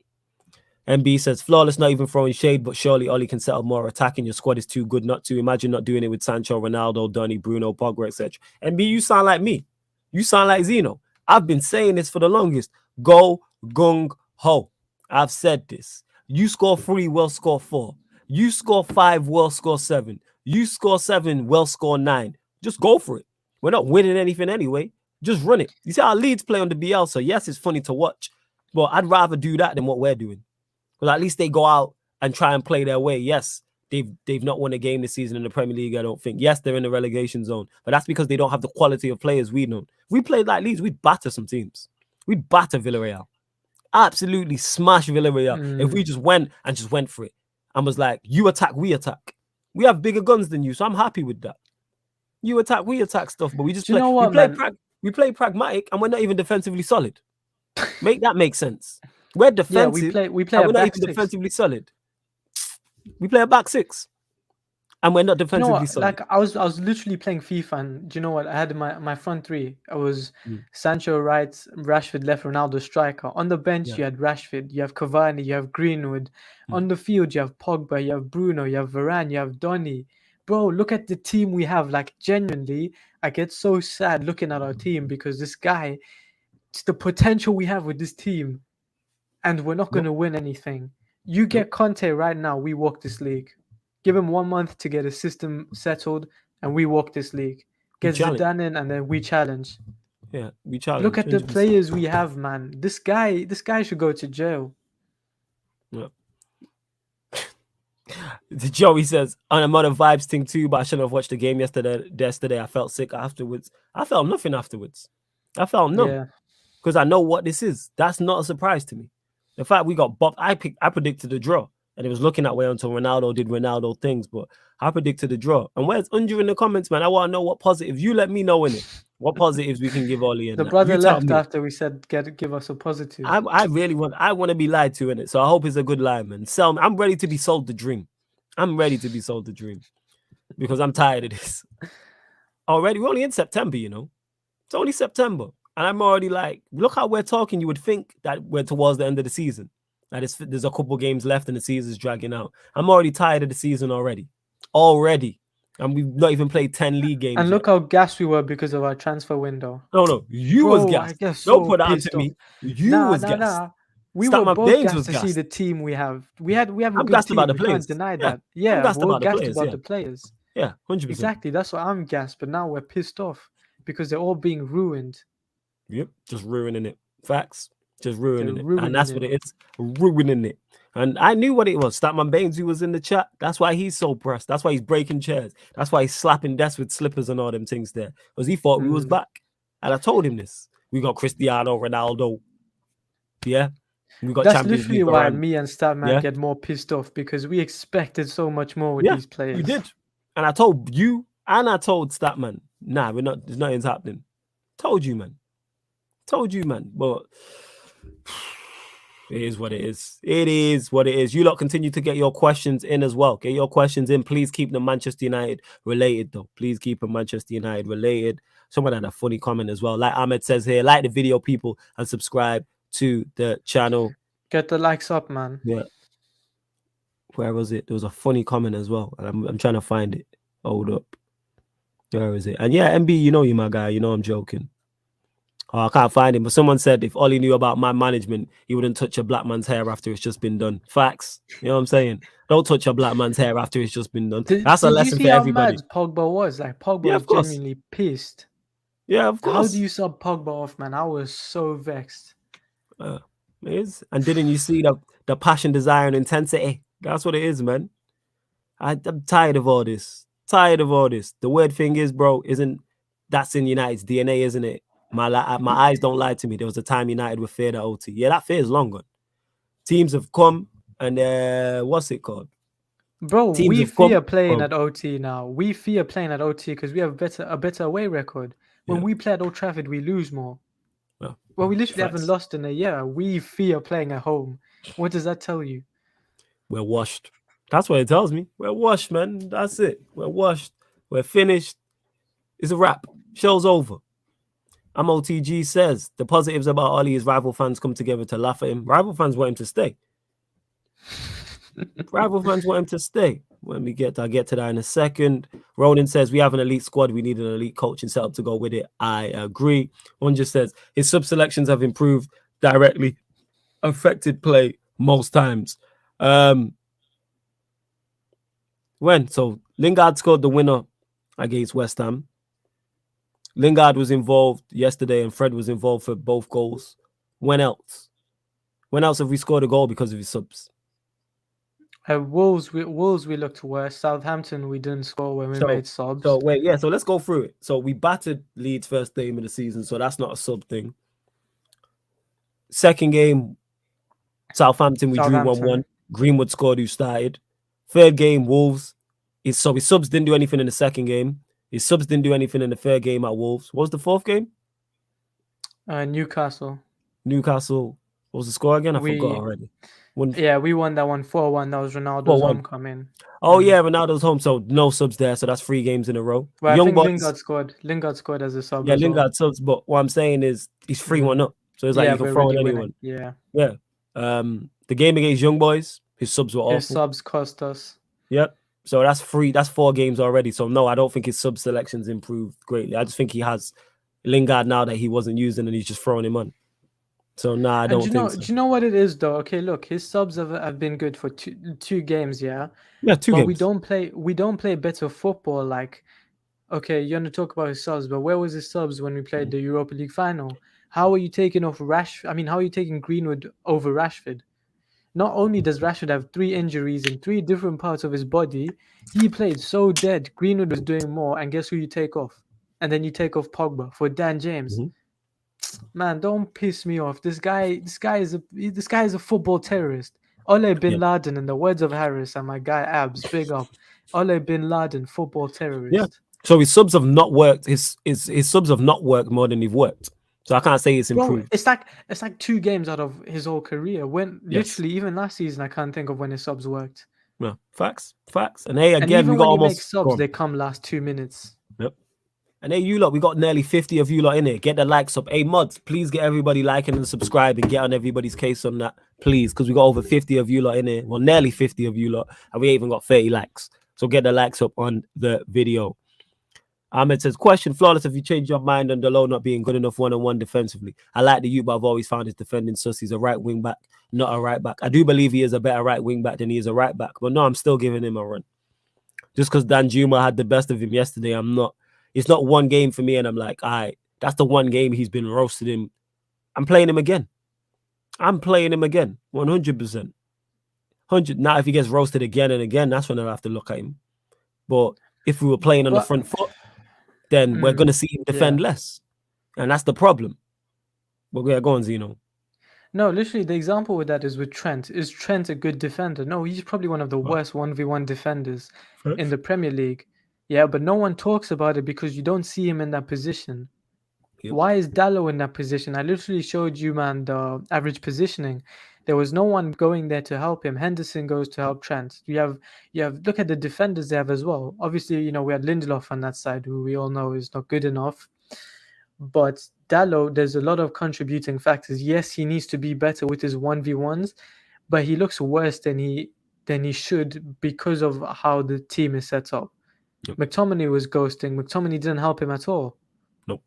A: MB says, flawless, not even throwing shade, but surely Ollie can set up more attacking. Your squad is too good not to. Imagine not doing it with Sancho, Ronaldo, Donny, Bruno, Pogba, etc. MB, you sound like me. You sound like Zeno. I've been saying this for the longest. Go gung ho. I've said this. You score 3, we'll score 4. You score 5, we'll score 7. You score 7, we'll score 9. Just go for it. We're not winning anything anyway. Just run it. You see how Leeds play on the BL, so yes, it's funny to watch, but I'd rather do that than what we're doing. Because at least they go out and try and play their way. Yes, they've not won a game this season in the Premier League, I don't think. Yes, they're in the relegation zone, but that's because they don't have the quality of players we know. If we played like Leeds, we'd batter some teams. We'd batter Villarreal. Absolutely smash Villarreal if we just went for it and was like, you attack, we attack. We have bigger guns than you, so I'm happy with that. You attack, we attack stuff, but we just play. We play pragmatic and we're not even defensively solid. Make that make sense. We're defensive.
B: Yeah, we play
A: we're not even defensively solid. We play a back 6, and we're not defensively solid.
B: Like I was literally playing FIFA, and do you know what? I had my front 3. It was Sancho right, Rashford left, Ronaldo striker. On the bench, you had Rashford, you have Cavani, you have Greenwood. On the field, you have Pogba, you have Bruno, you have Varane, you have Donny. Bro, look at the team we have. Like genuinely, I get so sad looking at our team because this guy, it's the potential we have with this team. And we're not going to win anything. You get Conte right now, we walk this league. Give him 1 month to get a system settled, and we walk this league. Get Zidane in, and then we challenge.
A: Yeah, we challenge.
B: Look at the players we have, man. This guy should go to jail.
A: Yeah. Joey says, I'm on a vibes thing too, but I shouldn't have watched the game yesterday. I felt sick afterwards. I felt nothing afterwards. I felt numb. Because I know what this is. That's not a surprise to me. The fact we got bopped, I predicted a draw. And it was looking that way until Ronaldo did Ronaldo things. But I predicted a draw. And where's Unju in the comments, man? I want to know what positives. You let me know in it. What positives we can give Ollie in.
B: The brother left after we said give us a positive.
A: I want to be lied to in it. So I hope it's a good lie, man. I'm ready to be sold the dream. I'm ready to be sold the dream. Because I'm tired of this. Already, we're only in September, you know. It's only September. And I'm already like, look how we're talking. You would think that we're towards the end of the season. That there's a couple games left and the season's dragging out. I'm already tired of the season already. And we've not even played 10 league games
B: And
A: yet.
B: look how gassed we were because of our transfer window.
A: No, you was gassed.
B: I guess
A: Don't
B: so
A: put that
B: pissed
A: onto me.
B: off.
A: You was gassed.
B: Nah. We were
A: Statman
B: both
A: Baines
B: gassed
A: was
B: to see
A: gassed.
B: the team we have. We have a
A: I'm
B: good
A: gassed
B: team.
A: about the
B: We
A: players.
B: can't deny
A: Yeah.
B: that.
A: I'm
B: Yeah,
A: gassed
B: we're
A: about the
B: gassed
A: players.
B: about
A: Yeah.
B: the players.
A: Yeah, 100%.
B: Exactly. That's why I'm gassed. But now we're pissed off because they're all being ruined.
A: Yep, just ruining it. Facts. Just ruining
B: They're
A: it.
B: ruining
A: And that's
B: it.
A: what it is. Ruining it. And I knew what it was. Statman Baines, who was in the chat. That's why he's so pressed. That's why he's breaking chairs. That's why he's slapping desks with slippers and all them things there. Because he thought we was back. And I told him this. We got Cristiano Ronaldo. Yeah. We got
B: That's
A: Champions
B: literally
A: League
B: why
A: around.
B: me and Statman get more pissed off because we expected so much more with these players.
A: We did. And I told you and I told Statman, nah, there's nothing's happening. Told you, man. But it is what it is. It is what it is. You lot continue to get your questions in as well. Get your questions in. Please keep them Manchester United related, though. Please keep them Manchester United related. Someone had a funny comment as well. Like Ahmed says here, like the video, people, and subscribe to the channel.
B: Get the likes up, man.
A: Yeah. Where was it? There was a funny comment as well. I'm trying to find it. Hold up. Where is it? And yeah, MB, you know you, my guy. You know I'm joking. Oh, I can't find him. But someone said if Ollie knew about man management, he wouldn't touch a black man's hair after it's just been done. Facts. You know what I'm saying? Don't touch a black man's hair after it's just been done. That's a lesson for everybody.
B: Did you see how mad Pogba was? Like, Pogba was genuinely pissed.
A: Yeah, of course.
B: How do you sub Pogba off, man? I was so vexed.
A: It is. And didn't you see the passion, desire, and intensity? That's what it is, man. I'm tired of all this. The weird thing is, bro, that's in United's DNA, isn't it? My eyes don't lie to me. There was a time United were feared at OT. Yeah, that fear is long gone. Teams have come and what's it called?
B: Bro, we fear playing at OT now. We fear playing at OT because we have a better away record. When we play at Old Trafford, we lose more. Well, we literally haven't lost in a year. We fear playing at home. What does that tell you?
A: We're washed. That's what it tells me. We're washed, man. That's it. We're washed. We're finished. It's a wrap. Show's over. OTG says the positives about Ollie is rival fans come together to laugh at him. Rival fans want him to stay. Rival fans want him to stay. I'll get to that in a second. Ronan says we have an elite squad. We need an elite coaching setup to go with it. I agree. One just says his sub selections have improved directly, affected play most times. So Lingard scored the winner against West Ham. Lingard was involved yesterday and Fred was involved for both goals. When else? When else have we scored a goal because of his subs?
B: Wolves, we looked worse. Southampton, we didn't score when we made subs.
A: So let's go through it. So we battered Leeds first game of the season, so that's not a sub thing. Second game, Southampton, we drew 1-1. Greenwood scored, who started. Third game, Wolves. His subs didn't do anything in the second game. His subs didn't do anything in the third game at Wolves. What was the fourth game?
B: Newcastle.
A: What was the score again? I forgot already.
B: We won that one 4-1. That was Ronaldo's homecoming.
A: Oh, yeah, Ronaldo's home. So no subs there. So that's 3 games in a row.
B: Well, I think Lingard scored as a sub.
A: Yeah, Lingard subs. But what I'm saying is he's 3-1 up. So it's like you can throw in anyone.
B: Yeah.
A: The game against Young Boys, his subs were awful.
B: His subs cost us.
A: Yep. So that's 4 games already. So no, I don't think his sub selections improved greatly. I just think he has Lingard now that he wasn't using and he's just throwing him on. So I don't think so.
B: Do you know what it is though? Okay, look, his subs have been good for two games, yeah.
A: Yeah, 2 games.
B: We don't play better football. Like, okay, you're gonna talk about his subs, but where was his subs when we played the Europa League final? How are you taking off how are you taking Greenwood over Rashford? Not only does Rashford have 3 injuries in 3 different parts of his body, he played so dead. Greenwood was doing more, and guess who you take off? And then you take off Pogba for Dan James. Man, don't piss me off. This guy is a football terrorist. Ole bin Laden, in the words of Harris and my guy Abs, big up. Ole bin Laden, football terrorist.
A: Yeah. So his subs have not worked. His subs have not worked more than they've worked. So I can't say it's improved.
B: Bro, it's like 2 games out of his whole career. Literally even last season, I can't think of when his subs worked.
A: Yeah, facts. And hey, again, we got almost
B: make subs. They come last 2 minutes.
A: Yep. And hey, you lot, we got nearly 50 of you lot in here. Get the likes up. Hey, mods, please get everybody liking and subscribing. Get on everybody's case on that, please, because we got over 50 of you lot in here. Well, nearly 50 of you lot, and we even got 30 likes. So get the likes up on the video. Ahmed says, question, Flawless, have you changed your mind on Delo not being good enough one-on-one defensively? I like the youth, but I've always found his defending sus. He's a right wing back, not a right back. I do believe he is a better right wing back than he is a right back. But no, I'm still giving him a run. Just because Dan Juma had the best of him yesterday, I'm not. It's not one game for me, and I'm like, all right, that's the one game he's been roasted him. I'm playing him again. 100%. 100. Now, if he gets roasted again and again, that's when I'll have to look at him. But if we were playing on the front foot, then we're going to see him defend less. And that's the problem. But we're going, Zeno.
B: No, literally, the example with that is with Trent. Is Trent a good defender? No, he's probably one of the worst 1v1 defenders in the Premier League. Yeah, but no one talks about it because you don't see him in that position. Yep. Why is Dalot in that position? I literally showed you, man, the average positioning. There was no one going there to help him. Henderson goes to help Trent. You have look at the defenders they have as well. Obviously, you know, we had Lindelof on that side, who we all know is not good enough. But Dalot, there's a lot of contributing factors. Yes, he needs to be better with his 1v1s, but he looks worse than he should because of how the team is set up. Yep. McTominay was ghosting. McTominay didn't help him at all.
A: Nope.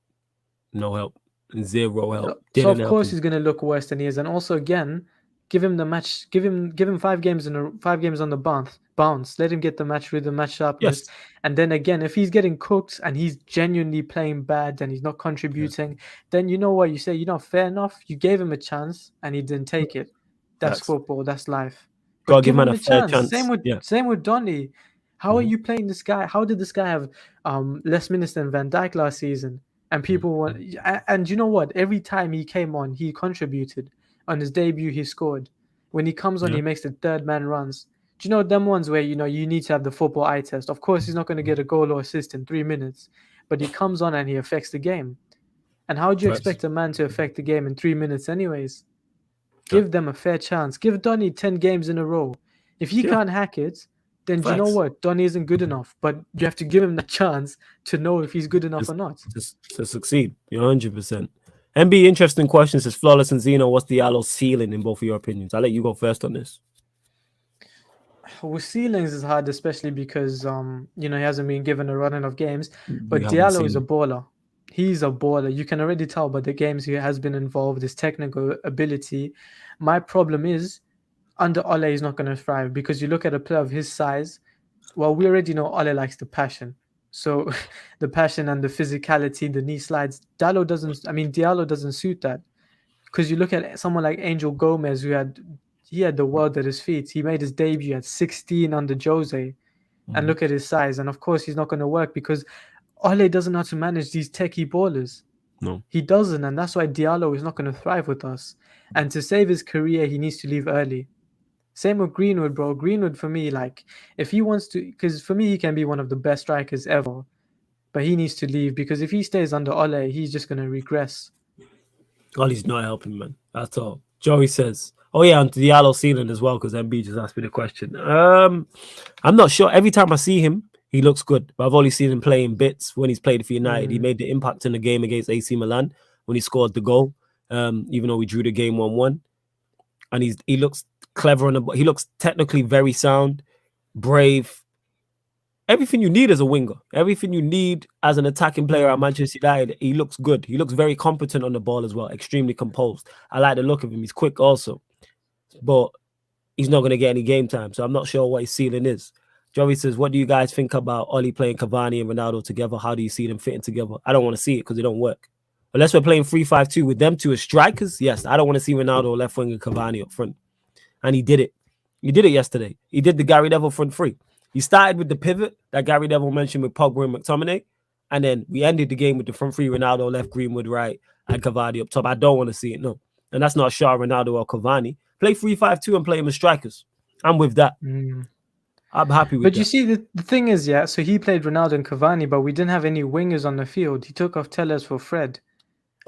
A: No help. Zero help.
B: So of course he's going to look worse than he is. And also, again, give him the match. Give him 5 games on the bounce. Let him get the match rhythm, match sharpness. Yes. And then again, if he's getting cooked and he's genuinely playing bad and he's not contributing, then you know what you say. You know, fair enough. You gave him a chance and he didn't take it. That's football. That's life. But give him a chance. Same with Donny. How are you playing this guy? How did this guy have less minutes than Van Dijk last season? And people want, and you know what? Every time he came on, he contributed. On his debut, he scored. When he comes on, he makes the third man runs. Do you know them ones where you need to have the football eye test? Of course, he's not going to get a goal or assist in 3 minutes, but he comes on and he affects the game. And how do you expect a man to affect the game in 3 minutes, anyways? Give them a fair chance. Give Donny 10 games in a row. If he can't hack it, then you know what? Donny isn't good enough, but you have to give him the chance to know if he's good enough or not.
A: To succeed. You're 100%. MB, interesting question, says Flawless and Zeno, what's Diallo's ceiling in both of your opinions? I'll let you go first on this.
B: With ceilings is hard, especially because he hasn't been given a run of games. But Diallo is a baller. He's a baller. You can already tell by the games he has been involved, his technical ability. My problem is, under Ole, he's not going to thrive because you look at a player of his size. Well, we already know Ole likes the passion. So the passion and the physicality, the knee slides, Diallo doesn't suit that. Because you look at someone like Angel Gomez, he had the world at his feet. He made his debut at 16 under Jose. And look at his size. And of course, he's not going to work because Ole doesn't know how to manage these techie ballers.
A: No.
B: He doesn't. And that's why Diallo is not going to thrive with us. And to save his career, he needs to leave early. Same with Greenwood, bro. Greenwood, for me, like, if he wants to, because for me, he can be one of the best strikers ever. But he needs to leave because if he stays under Ole, he's just going to regress.
A: Ole's not helping, man. That's all. Joey says, oh, yeah, and Diallo ceiling as well, because MB just asked me the question. I'm not sure. Every time I see him, he looks good. But I've only seen him play in bits when he's played for United. He made the impact in the game against AC Milan when he scored the goal, even though we drew the game 1-1. And he looks clever on the ball. He looks technically very sound, brave. Everything you need as a winger, everything you need as an attacking player at Manchester United, he looks good. He looks very competent on the ball as well, extremely composed. I like the look of him. He's quick also, but he's not going to get any game time, so I'm not sure what his ceiling is. Joey says, what do you guys think about Oli playing Cavani and Ronaldo together? How do you see them fitting together? I don't want to see it because it don't work. Unless we're playing 3-5-2 with them two as strikers, yes, I don't want to see Ronaldo left wing and Cavani up front. And he did it. He did it yesterday. He did the Gary Neville front three. He started with the pivot that Gary Neville mentioned with Pogba and McTominay. And then we ended the game with the front three, Ronaldo left, Greenwood right, and Cavani up top. I don't want to see it, no. And that's not Shaw, Ronaldo, or Cavani. Play 3-5-2 and play him as strikers. I'm with that. I'm happy with that.
B: But you see, the thing is, yeah, so he played Ronaldo and Cavani, but we didn't have any wingers on the field. He took off Tellez for Fred.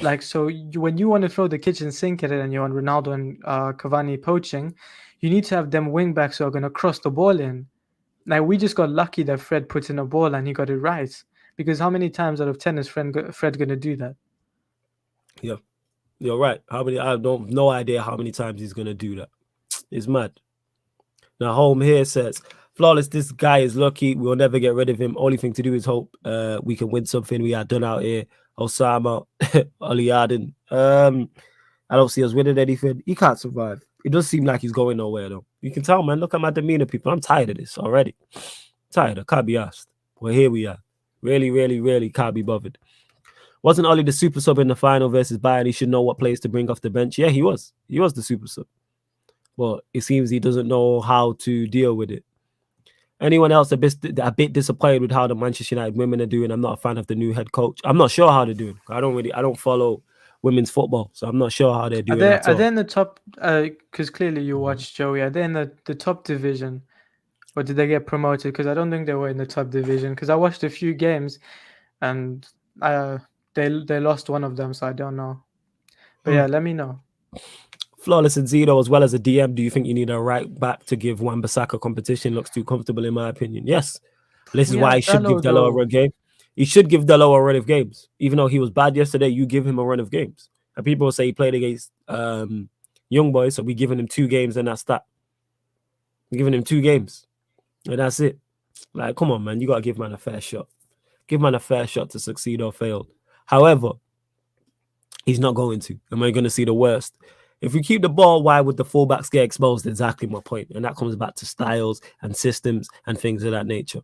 B: Like, so when you want to throw the kitchen sink at it and you're on Ronaldo and Cavani poaching, you need to have them wing backs who are going to cross the ball in. Like, we just got lucky that Fred put in a ball and he got it right. Because how many times out of 10 is Fred going to do that?
A: Yeah, you're right. How many? I don't no idea how many times he's gonna do that. It's mad. Now, home here says, flawless. This guy is lucky. We'll never get rid of him. Only thing to do is hope we can win something. We are done out here. Osama, Ali Aden. I don't see us winning anything. He can't survive. It does seem like he's going nowhere though. You can tell, man. Look at my demeanor, people. I'm tired of this already. Tired. I can't be asked. Well, here we are. Really, really, really can't be bothered. Wasn't Ollie the super sub in the final versus Bayern? He should know what players to bring off the bench. Yeah, he was. He was the super sub. But it seems he doesn't know how to deal with it. Anyone else a bit disappointed with how the Manchester United women are doing? I'm not a fan of the new head coach. I'm not sure how they're doing. I don't follow women's football, so I'm not sure how they're doing at all.
B: Are they in the top? Because clearly you watched Joey. Are they in the top division, or did they get promoted? Because I don't think they were in the top division. Because I watched a few games, and they lost one of them, so I don't know. But yeah, let me know.
A: Flawless and Zito, as well as a DM, do you think you need a right back to give Wan-Bissaka competition? Looks too comfortable in my opinion. Yes. This is why he should give Delo a run game. He should give Delo a run of games. Even though he was bad yesterday, you give him a run of games. And people say he played against young boys, so we're giving him 2 games and that's that. We're giving him 2 games. And that's it. Like, come on, man. You got to give man a fair shot. Give man a fair shot to succeed or fail. However, he's not going to. Am I going to see the worst? If we keep the ball, why would the fullbacks get exposed? Exactly my point. And that comes back to styles and systems and things of that nature.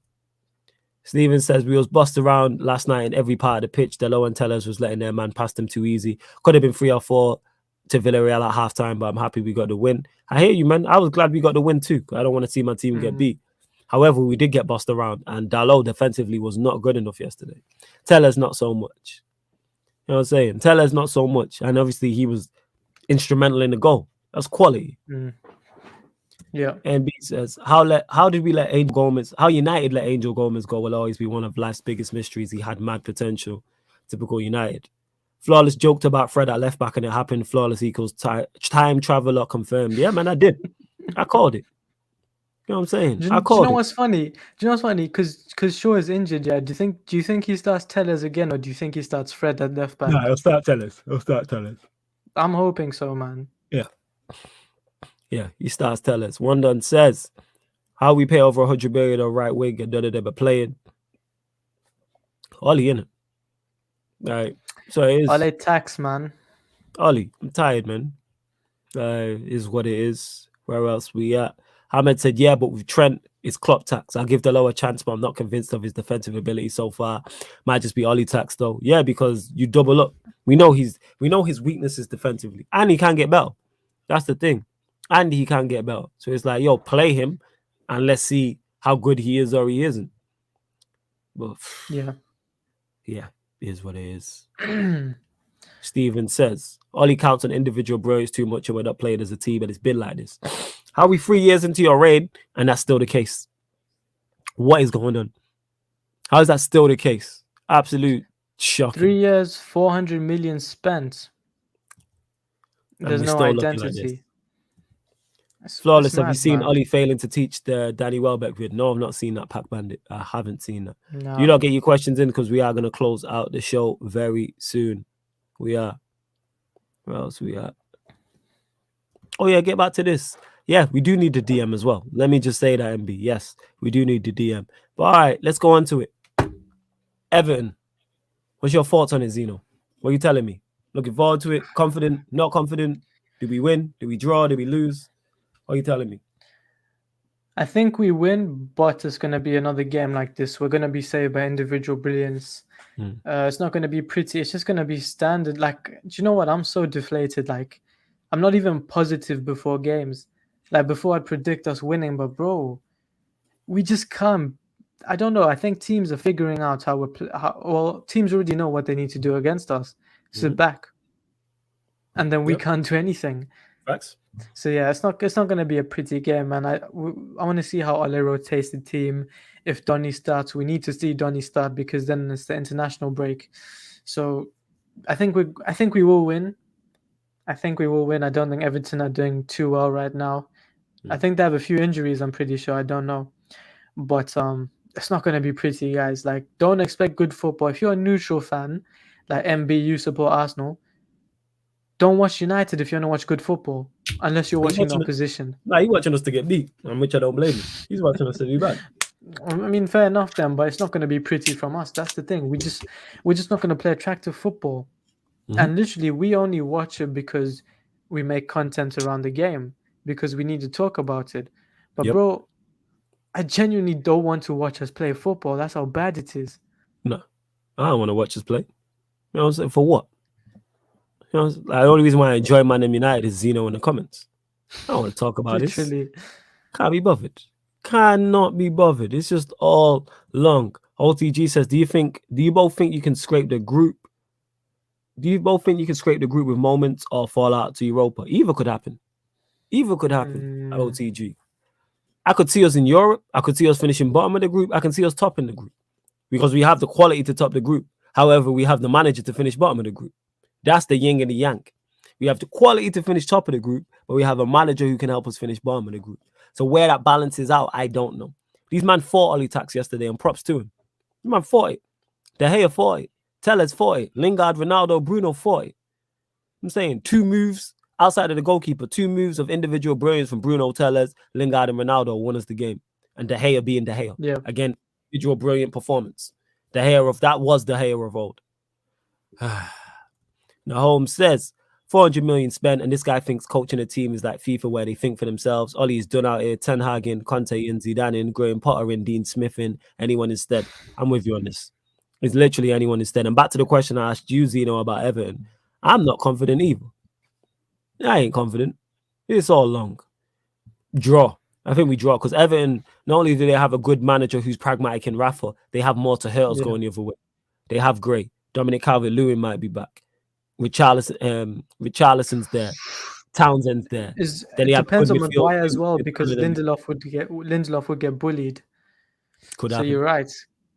A: Steven says, we was bust around last night in every part of the pitch. Delo and Tellers was letting their man pass them too easy. Could have been 3 or 4 to Villarreal at halftime, but I'm happy we got the win. I hear you, man. I was glad we got the win too. I don't want to see my team get beat. However, we did get bust around, and Dalot defensively was not good enough yesterday. Tellers, not so much. You know what I'm saying? Tellers, not so much. And obviously, he was instrumental in the goal. That's quality.
B: Yeah.
A: And B says, how did we let Angel Gomez, how United let Angel Gomez go will always be one of life's biggest mysteries. He had mad potential. Typical United. Flawless joked about Fred at left back and it happened. Flawless equals time traveler confirmed. Yeah, man, I did. I called it. You know what I'm saying?
B: Do you know what's funny? Because Shaw is injured, yeah. Do you think he starts Tellers again, or do you think he starts Fred at left back?
A: No, he'll start Tellers.
B: I'm hoping so, man.
A: Yeah, he starts Tellers. Wondon says, how we pay over 100 million on right wing and none of them are playing. Ollie, innit? Right. So it is.
B: Ollie tax, man.
A: Ollie, I'm tired, man. Is what it is. Where else we at? Ahmed said, yeah, but with Trent, it's Klopp tax. I'll give the lower chance, but I'm not convinced of his defensive ability so far. Might just be Ollie tax, though. Yeah, because you double up. We know his weaknesses defensively. And he can't get better. That's the thing. And he can't get better. So it's like, yo, play him and let's see how good he is or he isn't. But yeah, it is what it is. Steven says, Ollie counts on individual brilliance too much and we're not playing as a team, and it's been like this. How are we 3 years into your reign and that's still the case? What is going on? How is that still the case? Absolute shocking.
B: 3 years, 400 million spent. There's no identity.
A: Flawless, have you seen Ollie failing to teach the Danny Welbeck vid? No, I've not seen that, Pac Bandit. I haven't seen that. No. You lot get your questions in because we are going to close out the show very soon. We are. Where else we at? Oh, yeah, get back to this. Yeah, we do need the DM as well. Let me just say that, MB. Yes, we do need the DM. But all right, let's go on to it. Everton. What's your thoughts on it, Zeno? What are you telling me? Looking forward to it? Confident? Not confident? Do we win? Do we draw? Do we lose? What are you telling me?
B: I think we win, but it's going to be another game like this. We're going to be saved by individual brilliance. It's not going to be pretty. It's just going to be standard. Like, do you know what? I'm so deflated. Like, I'm not even positive before games. Like, before I'd predict us winning. But, bro, we just can't. I don't know. I think teams are figuring out how well, teams already know what they need to do against us. Sit back. And then we can't do anything.
A: Facts.
B: So yeah, it's not going to be a pretty game, man. I want to see how Ole rotates the team. If Donny starts, we need to see Donny start because then it's the international break. So I think we will win. I don't think Everton are doing too well right now. I think they have a few injuries. I'm pretty sure. I don't know, but it's not going to be pretty, guys. Like, don't expect good football. If you're a neutral fan, like MB, you support Arsenal, don't watch United if you want to watch good football, unless you're watching the opposition.
A: Nah, he's watching us to get beat, and which I don't blame him. He's watching us to do bad.
B: I mean, fair enough then, but it's not going to be pretty from us. That's the thing. We're just not going to play attractive football. And literally, we only watch it because we make content around the game, because we need to talk about it. But bro, I genuinely don't want to watch us play football. That's how bad it is.
A: No, I don't want to watch us play. You know what I'm saying? For what? You know, like, the only reason why I enjoy ManDem United is Zeno in the comments. I don't want to talk about this. Can't be bothered. Cannot be bothered. It's just all long. OTG says, do you both think you can scrape the group? Do you both think you can scrape the group with moments or fall out to Europa? Either could happen. OTG. I could see us in Europe. I could see us finishing bottom of the group. I can see us topping the group because we have the quality to top the group. However, we have the manager to finish bottom of the group. That's the yin and the yang. We have the quality to finish top of the group, but we have a manager who can help us finish bottom of the group. So where that balances out, I don't know. These man fought Ollie Tax yesterday, and props to him. The man fought it. De Gea fought it. Tellez fought it. Lingard, Ronaldo, Bruno fought it. I'm saying 2 moves outside of the goalkeeper, 2 moves of individual brilliance from Bruno, Tellez, Lingard, and Ronaldo won us the game. And De Gea being De Gea.
B: Yeah.
A: Again, individual brilliant performance. That was De Gea of old. Nahom says 400 million spent, and this guy thinks coaching a team is like FIFA where they think for themselves. Ollie's done out here, Ten Hag in, Conte in, Zidane in, Graham Potter in, Dean Smith in, anyone instead. I'm with you on this. It's literally anyone instead. And back to the question I asked you, Zeno, about Everton. I'm not confident either. I ain't confident. It's all long. Draw. I think we draw because Everton, not only do they have a good manager who's pragmatic in Rafa, they have more to hurt us going the other way. They have Gray. Dominic Calvert-Lewin might be back. Richarlison's there. Townsend's there.
B: Then it depends on Maguire as well, because Lindelof would get bullied.
A: Could happen.
B: So you're right.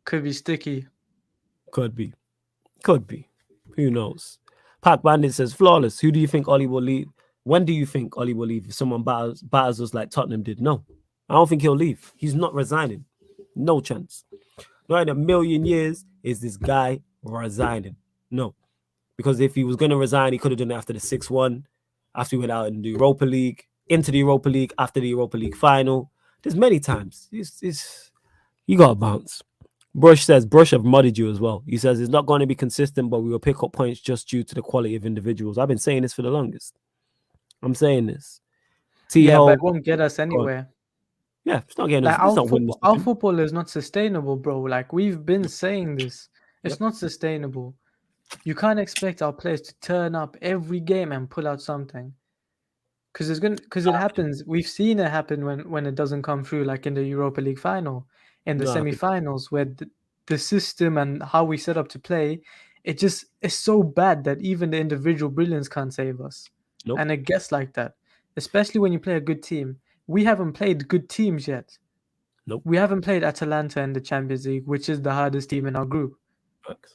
B: Could be sticky.
A: Could be. Who knows? Pac Bandit says, flawless. Who do you think Ollie will leave? When do you think Ollie will leave? If someone batters us like Tottenham did? No. I don't think he'll leave. He's not resigning. No chance. Not in a million years is this guy resigning. No. Because if he was going to resign, he could have done it after the 6-1, after he went out in the Europa League, into the Europa League, after the Europa League final. There's many times. You got to bounce. Brush says, Brush have modded you as well. He says, it's not going to be consistent, but we will pick up points just due to the quality of individuals. I've been saying this for the longest. I'm saying this.
B: But it won't get us anywhere.
A: Yeah, it's not getting us.
B: Our football is not sustainable, bro. Like, we've been saying this. It's not sustainable. You can't expect our players to turn up every game and pull out something. Because it happens. We've seen it happen when it doesn't come through, like in the Europa League final, in the semi-finals, where the system and how we set up to play, it's so bad that even the individual brilliance can't save us.
A: Nope.
B: And it gets like that, especially when you play a good team. We haven't played good teams yet.
A: Nope.
B: We haven't played Atalanta in the Champions League, which is the hardest team in our group.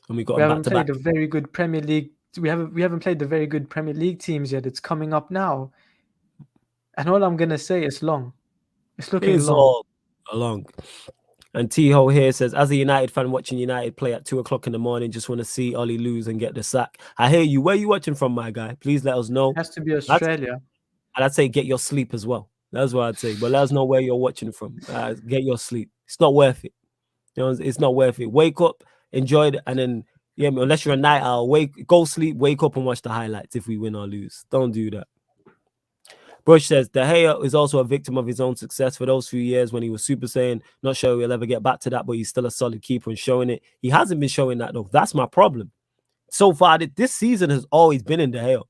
A: And we
B: haven't played a very good Premier League. We haven't played the very good Premier League teams yet. It's coming up now. And all I'm gonna say is long. It's looking long.
A: All long. And T-Ho here says, as a United fan watching United play at 2:00 in the morning, just want to see Ollie lose and get the sack. I hear you. Where are you watching from, my guy? Please let us know.
B: It has to be Australia.
A: I'd say get your sleep as well. That's what I'd say. But let us know where you're watching from. Get your sleep. It's not worth it. You know, it's not worth it. Wake up, enjoy it, and then unless you're a night owl, go sleep, wake up and watch the highlights if we win or lose. Don't do that. Brush says, De Gea is also a victim of his own success for those few years when he was Super Saiyan. Not sure we'll ever get back to that, but he's still a solid keeper and showing it. He hasn't been showing that, though. That's my problem. So far, this season has always been in De Gea.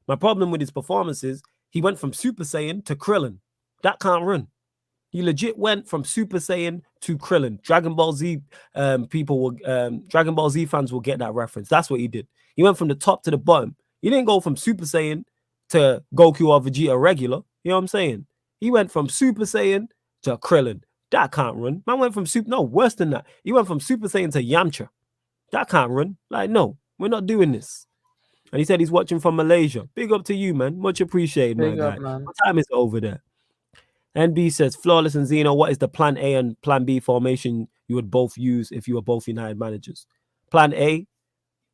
A: My problem with his performances, he went from Super Saiyan to Krillin. That can't run. He legit went from Super Saiyan to Krillin. Dragon Ball Z Dragon Ball Z fans will get that reference. That's what he did. He went from the top to the bottom. He didn't go from Super Saiyan to Goku or Vegeta regular. You know what I'm saying? He went from Super Saiyan to Krillin. That can't run. Man went from worse than that. He went from Super Saiyan to Yamcha. That can't run. Like, no, we're not doing this. And he said he's watching from Malaysia. Big up to you, man. Much appreciated, my guy. What time is it over there? NB says, flawless and Zeno, what is the plan A and plan B formation you would both use if you were both United managers. Plan A,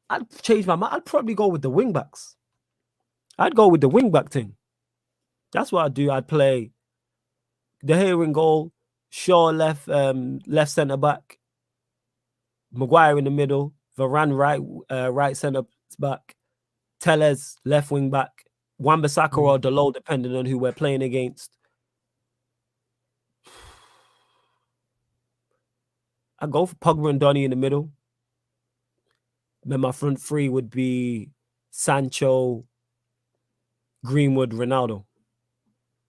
A: I'd change my mind. I'd probably go with the wing backs. I'd go with the wing back thing. That's what I'd do. I'd play De Gea in goal, Shaw left centre back, Maguire in the middle, Varane right centre back, Telles left wing back, Wan-Bissaka or Dalot, depending on who we're playing against. I'd go for Pogba and Donny in the middle. Then my front three would be Sancho, Greenwood, Ronaldo.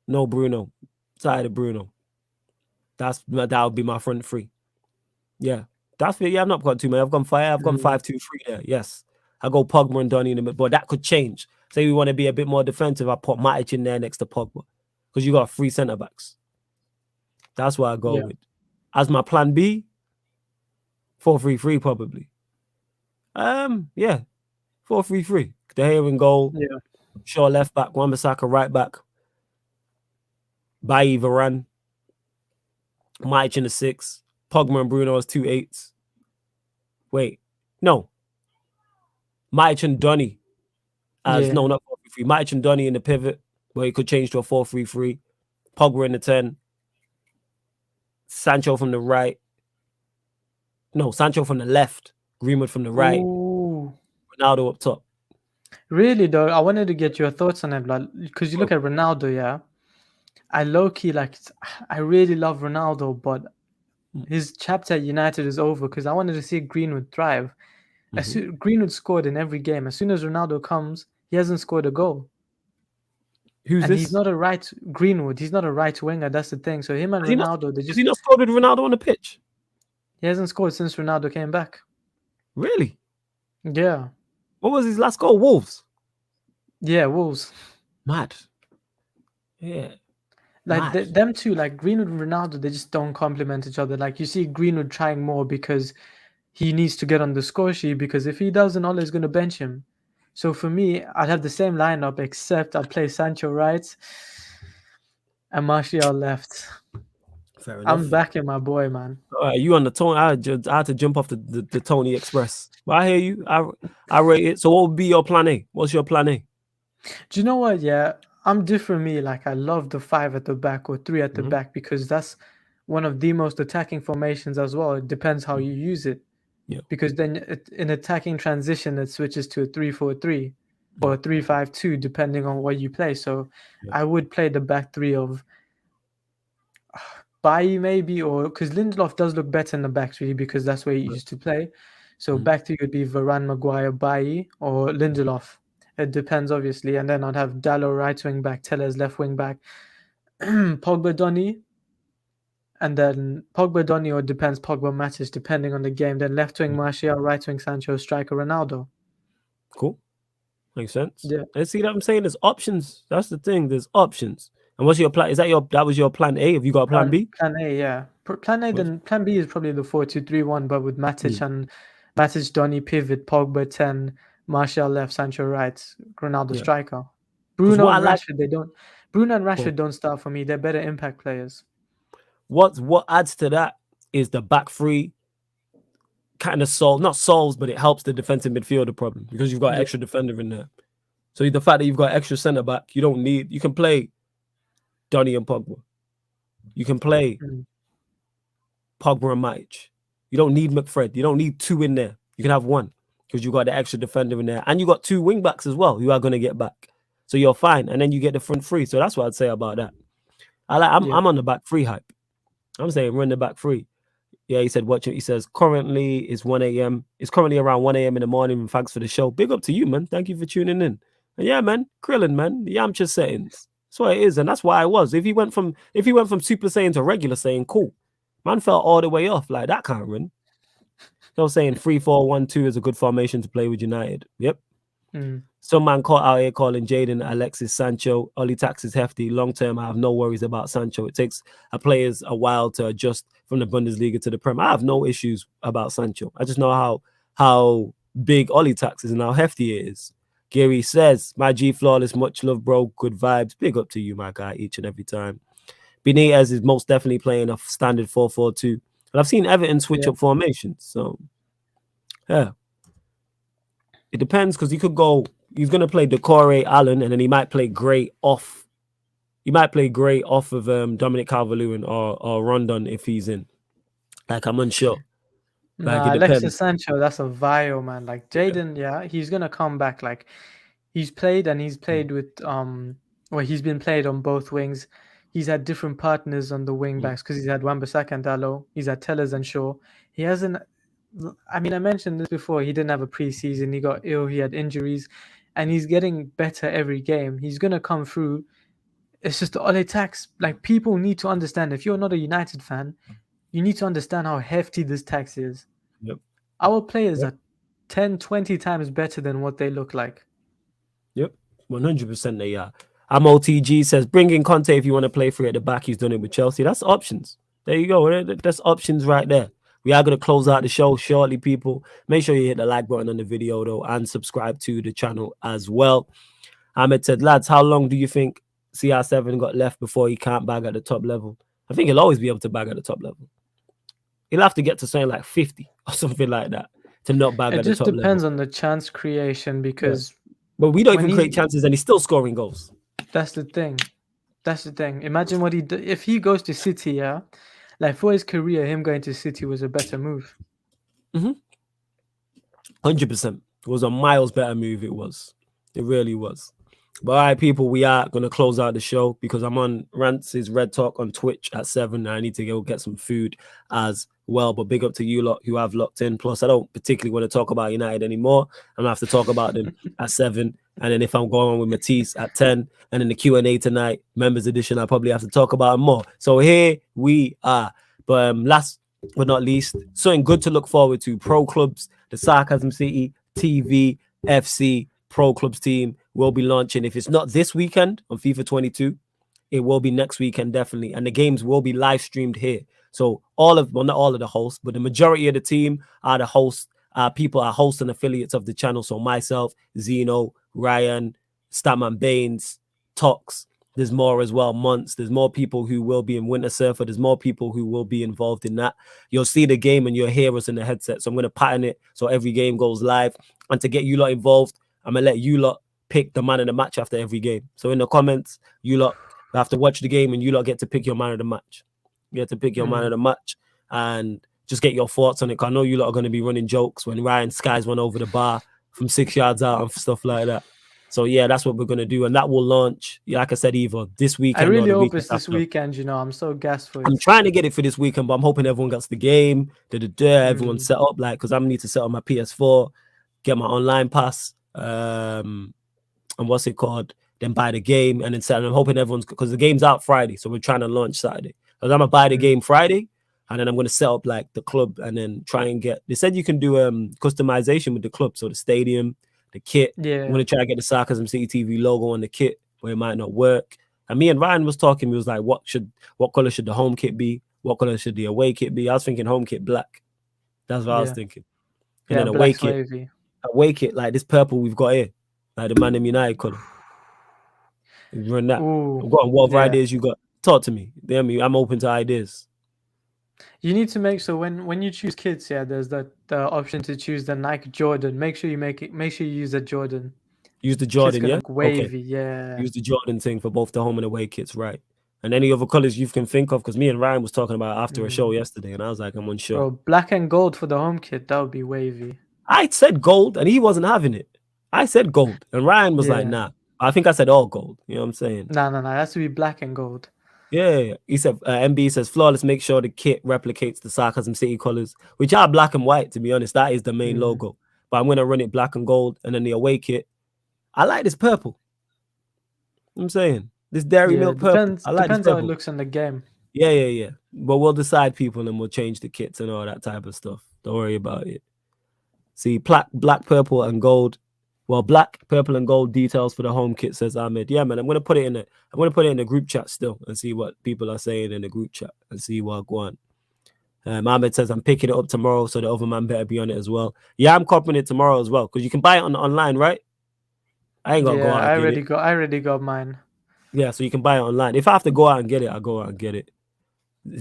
A: No Bruno. Tired of Bruno. That would be my front three. Yeah. That's it. Yeah, I've not got too many. I've gone 5-2-3 there. Yes. I go Pogba and Donny in the middle. But that could change. Say we want to be a bit more defensive, I put Matic in there next to Pogba. Because you got 3 centre backs. That's what I go with. As my plan B, 4-3-3 probably. Yeah. 4-3-3. De Gea in goal.
B: Yeah.
A: Shaw left back, Wan-Bissaka right back. Bailly, Varane. Matic in the 6. Pogba and Bruno as 2 8s. Wait. No. Matic and Donny as no, not 4-3-3. Matic and Donny in the pivot, where it could change to a 4-3-3. Pogba in the 10. Sancho from the right. No, Sancho from the left. Greenwood from the right.
B: Ooh.
A: Ronaldo up top.
B: Really though, I wanted to get your thoughts on it, because you look at Ronaldo, yeah. I low-key I really love Ronaldo, but his chapter at United is over because I wanted to see Greenwood thrive. Greenwood scored in every game. As soon as Ronaldo comes, he hasn't scored a goal.
A: Who's this?
B: He's not a right Greenwood. He's not a right winger. That's the thing. So him and Ronaldo, they just.
A: Has he not scored with Ronaldo on the pitch?
B: He hasn't scored since Ronaldo came back.
A: Really?
B: Yeah.
A: What was his last goal? Wolves.
B: Yeah, Wolves.
A: Mad. Yeah.
B: Like them two, like Greenwood and Ronaldo, they just don't complement each other. Like you see Greenwood trying more because he needs to get on the score sheet, because if he doesn't, Ole's going to bench him. So for me, I'd have the same lineup, except I'd play Sancho right and Martial left.
A: Fair enough.
B: I'm backing my boy, man.
A: All right, you on the Tony? I had to jump off the Tony Express. But I hear you. I rate it. So what would be your plan A? What's your plan A?
B: Do you know what? Yeah, I'm different. Me, like I love the 5 at the back or 3 at the back, because that's one of the most attacking formations as well. It depends how you use it.
A: Yeah.
B: Because then in attacking transition, it switches to a 3-4-3 or a 3-5-2, depending on what you play. So I would play the back 3 of Bailly maybe, or because Lindelof does look better in the back 3 because that's where he used to play. So back 3 would be Varane, Maguire, Bailly, or Lindelof. It depends, obviously. And then I'd have Dalot right wing back, Telles left wing back, Pogba, Donny. And then Pogba, Donny, or depends, Pogba matches depending on the game. Then left wing Martial, right wing Sancho, striker Ronaldo.
A: Cool. Makes sense.
B: Yeah.
A: And see what I'm saying? There's options. That's the thing. There's options. And what's your plan? That was your plan A? Have you got a plan B?
B: Plan A, yeah. Plan A, then plan B is probably the 4-2-3-1, but with Matic and Matic, Donny pivot, Pogba 10, Martial left, Sancho right, Ronaldo striker. Bruno and Rashford don't start for me. They're better impact players.
A: What adds to that is the back 3 kind of not solves, but it helps the defensive midfielder problem, because you've got an extra defender in there. So the fact that you've got extra centre back, you can play Donny and Pogba. You can play Pogba and Matic. You don't need McFred. You don't need 2 in there. You can have 1, because you got the extra defender in there, and you got 2 wing backs as well who are going to get back. So you're fine, and then you get the front 3. So that's what I'd say about that. I'm on the back 3 hype. I'm saying run the back 3. Yeah, he said watch it. He says currently it's 1 a.m. It's currently around 1 a.m. in the morning. And thanks for the show. Big up to you, man. Thank you for tuning in. And yeah, man, Krillin, man, the Yamcha settings. That's what it is, and that's why I was. If he went from Super Saiyan to regular Saiyan, cool. Man fell all the way off. Like that can't run. So saying 3-4-1-2 is a good formation to play with United. Yep. Some man caught out here calling Jaden Alexis Sancho. Oli tax is hefty. Long term, I have no worries about Sancho. It takes a players a while to adjust from the Bundesliga to the Prem. I have no issues about Sancho. I just know how big Oli tax is and how hefty it is. Gary says, my G Flawless, much love, bro. Good vibes. Big up to you, my guy, each and every time. Benitez is most definitely playing a standard 4-4-2. And I've seen Everton switch
B: Yeah.
A: up formations. So yeah, it depends because he could go. He's gonna play Decore Allen, and then he might play Gray off. He might play Gray off of Dominic Calvert-Lewin or Rondon if he's in. Like I'm unsure. Like it
B: Nah, Alexis
A: depends.
B: Sancho, that's a vile man. Like
A: Yeah.
B: Jaden, yeah, he's gonna come back. Like he's played and he's played with well, he's been played on both wings. He's had different partners on the wing
A: Mm.
B: backs because he's had Wan-Bissaka and Dalot. He's had Tellers and Shaw. He hasn't. I mean, I mentioned this before. He didn't have a preseason. He got ill. He had injuries, and he's getting better every game. He's gonna come through. It's just the Ole tax. Like people need to understand. If you're not a United fan, you need to understand how hefty this tax is.
A: Yep.
B: Our players
A: Yep.
B: are 10, 20 times better than what they look like.
A: Yep. 100% they are. OTG says, bring in Conte if you want to play free at the back. He's done it with Chelsea. That's options. There you go. That's options right there. We are going to close out the show shortly, people. Make sure you hit the like button on the video, though, and subscribe to the channel as well. Ahmed said, lads, how long do you think CR7 got left before he can't bag at the top level? I think he'll always be able to bag at the top level. He'll have to get to something like 50 or something like that to not bag
B: It
A: at the
B: just
A: top level.
B: depends on the chance creation because
A: But we don't even create chances and he's still scoring goals.
B: That's the thing. That's the thing. Imagine what if he goes to City, yeah? Like for his career, him going to City was a better move.
A: 100%. It was a miles better move, it was. It really was. But all right, people, we are going to close out the show because I'm on Rance's Red Talk on Twitch at 7. And I need to go get some food as well. But big up to you lot who have locked in. Plus, I don't particularly want to talk about United anymore. I'm going to have to talk about them at 7. And then if I'm going on with Matisse at 10, and in the Q&A tonight, members edition, I probably have to talk about them more. So here we are. But last but not least, something good to look forward to. Pro clubs, the Sarcasm City TV FC Pro Clubs team will be launching. If it's not this weekend on FIFA 22, it will be next weekend, definitely. And the games will be live streamed here. So not all of the hosts, but the majority of the team are the hosts. People are hosts and affiliates of the channel. So myself, Zeno, Ryan, Statman Baines, Tox. There's more as well. Months. There's more people who will be in Winter Surfer. There's more people who will be involved in that. You'll see the game and you'll hear us in the headset. So I'm going to pattern it so every game goes live. And to get you lot involved, I'm going to let you lot pick the man of the match after every game. So in the comments, you lot have to watch the game and you lot get to pick your man of the match. You get to pick your man of the match and just get your thoughts on it. Because I know you lot are going to be running jokes when Ryan skies one over the bar from 6 yards out and stuff like that. So yeah, that's what we're going to do. And that will launch, like I said, either this weekend
B: I really
A: or the
B: hope
A: weekend
B: it's this
A: after.
B: weekend, you know. I'm so gassed for it.
A: I'm trying to get it for this weekend, but I'm hoping everyone gets the game. Everyone's set up, like, because I need to set up my PS4, get my online pass, and what's it called? Then buy the game and then set. And I'm hoping everyone's, because the game's out Friday, so we're trying to launch Saturday. Because I'm gonna buy the game Friday, and then I'm gonna set up like the club and then try and get. They said you can do customization with the club, so the stadium, the kit.
B: Yeah.
A: I'm gonna try to get the Sarcasm City TV logo on the kit, but it might not work. And me and Ryan was talking. We was like, what color should the home kit be? What color should the away kit be? I was thinking home kit black. That's what I was thinking. And then away kit like this purple we've got here, like the ManDem United color. Run that. What ideas you got? Talk to me. I'm open to ideas.
B: You need to make so when you choose kits, there's the option to choose the Nike Jordan. Make sure you use the Jordan.
A: Use the Jordan, yeah?
B: Look wavy, yeah.
A: Use the Jordan thing for both the home and away kits, right? And any other colors you can think of, because me and Ryan was talking about after a show yesterday, and I was like, I'm unsure.
B: Bro, black and gold for the home kit, that would be wavy.
A: I said gold, and he wasn't having it. I said gold, and Ryan was like, nah. I think I said all gold. You know what I'm saying?
B: No. It has to be black and gold.
A: Yeah. He said, MB says, flawless, make sure the kit replicates the Sarcasm City colors, which are black and white, to be honest. That is the main logo. But I'm going to run it black and gold, and then the away kit. I like this purple. You know what I'm saying? This dairy milk purple. I like
B: depends how it looks in the game.
A: Yeah. But we'll decide, people, and we'll change the kits and all that type of stuff. Don't worry about it. See, black, purple, and gold. Well, black, purple, and gold details for the home kit, says Ahmed. Yeah, man, I'm gonna put it in the group chat still and see what people are saying in the group chat and see what go on. Ahmed says I'm picking it up tomorrow, so the other man better be on it as well. Yeah, I'm copying it tomorrow as well because you can buy it online, right? I ain't gonna go out.
B: I already got mine.
A: Yeah, so you can buy it online. If I have to go out and get it, I'll go out and get it.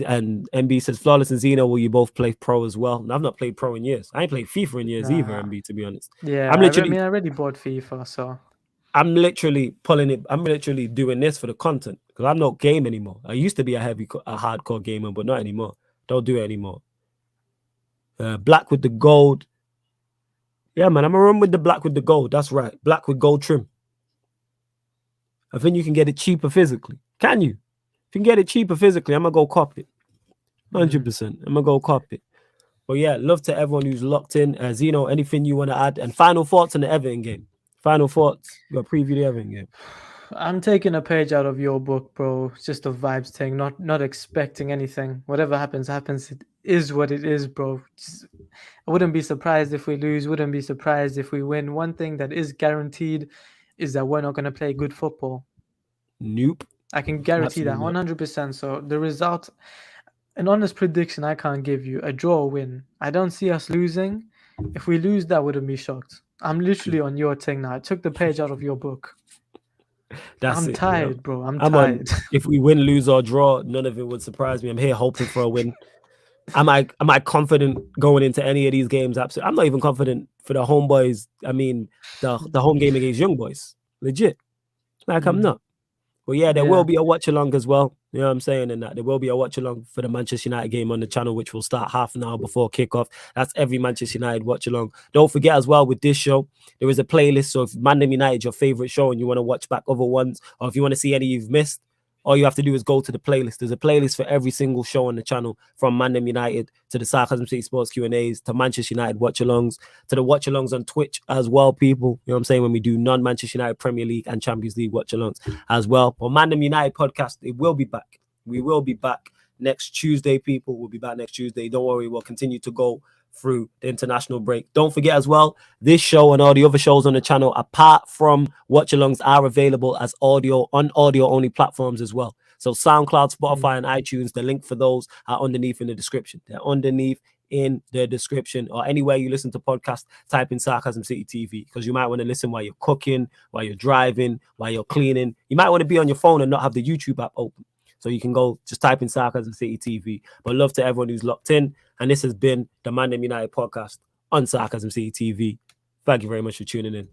A: And MB says, Flawless and Zeno, will you both play pro as well? I've not played pro in years. I ain't played FIFA in years either, MB, to be honest.
B: Yeah,
A: I
B: already bought FIFA, so
A: I'm literally pulling it. I'm literally doing this for the content because I'm not game anymore. I used to be a hardcore gamer, but not anymore. Don't do it anymore. Black with the gold. Yeah, man, I'm gonna run with the black with the gold. That's right. Black with gold trim. I think you can get it cheaper physically. Can you? If you can get it cheaper physically, I'm gonna go cop it. 100%. I'm gonna go cop it. But yeah, love to everyone who's locked in. Zeno, anything you want to add? And final thoughts on the Everton game. Final thoughts. Your preview the Everton game.
B: I'm taking a page out of your book, bro. It's just a vibes thing, not expecting anything. Whatever happens, happens. It is what it is, bro. I wouldn't be surprised if we lose. Wouldn't be surprised if we win. One thing that is guaranteed is that we're not going to play good football.
A: Nope.
B: I can guarantee that 100%. So the result, an honest prediction, I can't give you. A draw or win. I don't see us losing. If we lose, that wouldn't be shocked. I'm literally on your thing now. I took the page out of your book. I'm tired, bro. I'm tired.
A: If we win, lose, or draw, none of it would surprise me. I'm here hoping for a win. Am I confident going into any of these games? Absolutely. I'm not even confident for the homeboys. I mean, the home game against Young Boys. Legit. I'm not. But yeah, there will be a watch along as well. You know what I'm saying? And that there will be a watch along for the Manchester United game on the channel, which will start half an hour before kickoff. That's every Manchester United watch along. Don't forget as well with this show, there is a playlist. So if ManDem United is your favorite show and you want to watch back other ones, or if you want to see any you've missed, all you have to do is go to the playlist. There's a playlist for every single show on the channel, from ManDem United to the Sarcasm City Sports Q&As to Manchester United watch-alongs to the watch-alongs on Twitch as well, people. You know what I'm saying? When we do non-Manchester United Premier League and Champions League watch-alongs as well. But ManDem United podcast, it will be back. We will be back next Tuesday, people. We'll be back next Tuesday. Don't worry, we'll continue to go through the international break. Don't forget as well, this show and all the other shows on the channel, apart from watch-alongs, are available as audio on audio-only platforms as well. So SoundCloud, Spotify, and iTunes, the link for those are underneath in the description. They're underneath in the description, or anywhere you listen to podcasts, type in Sarcasm City TV, because you might want to listen while you're cooking, while you're driving, while you're cleaning. You might want to be on your phone and not have the YouTube app open. So you can go, just type in Sarcasm City TV. But love to everyone who's locked in. And this has been the ManDem United podcast on Sarcasm City TV. Thank you very much for tuning in.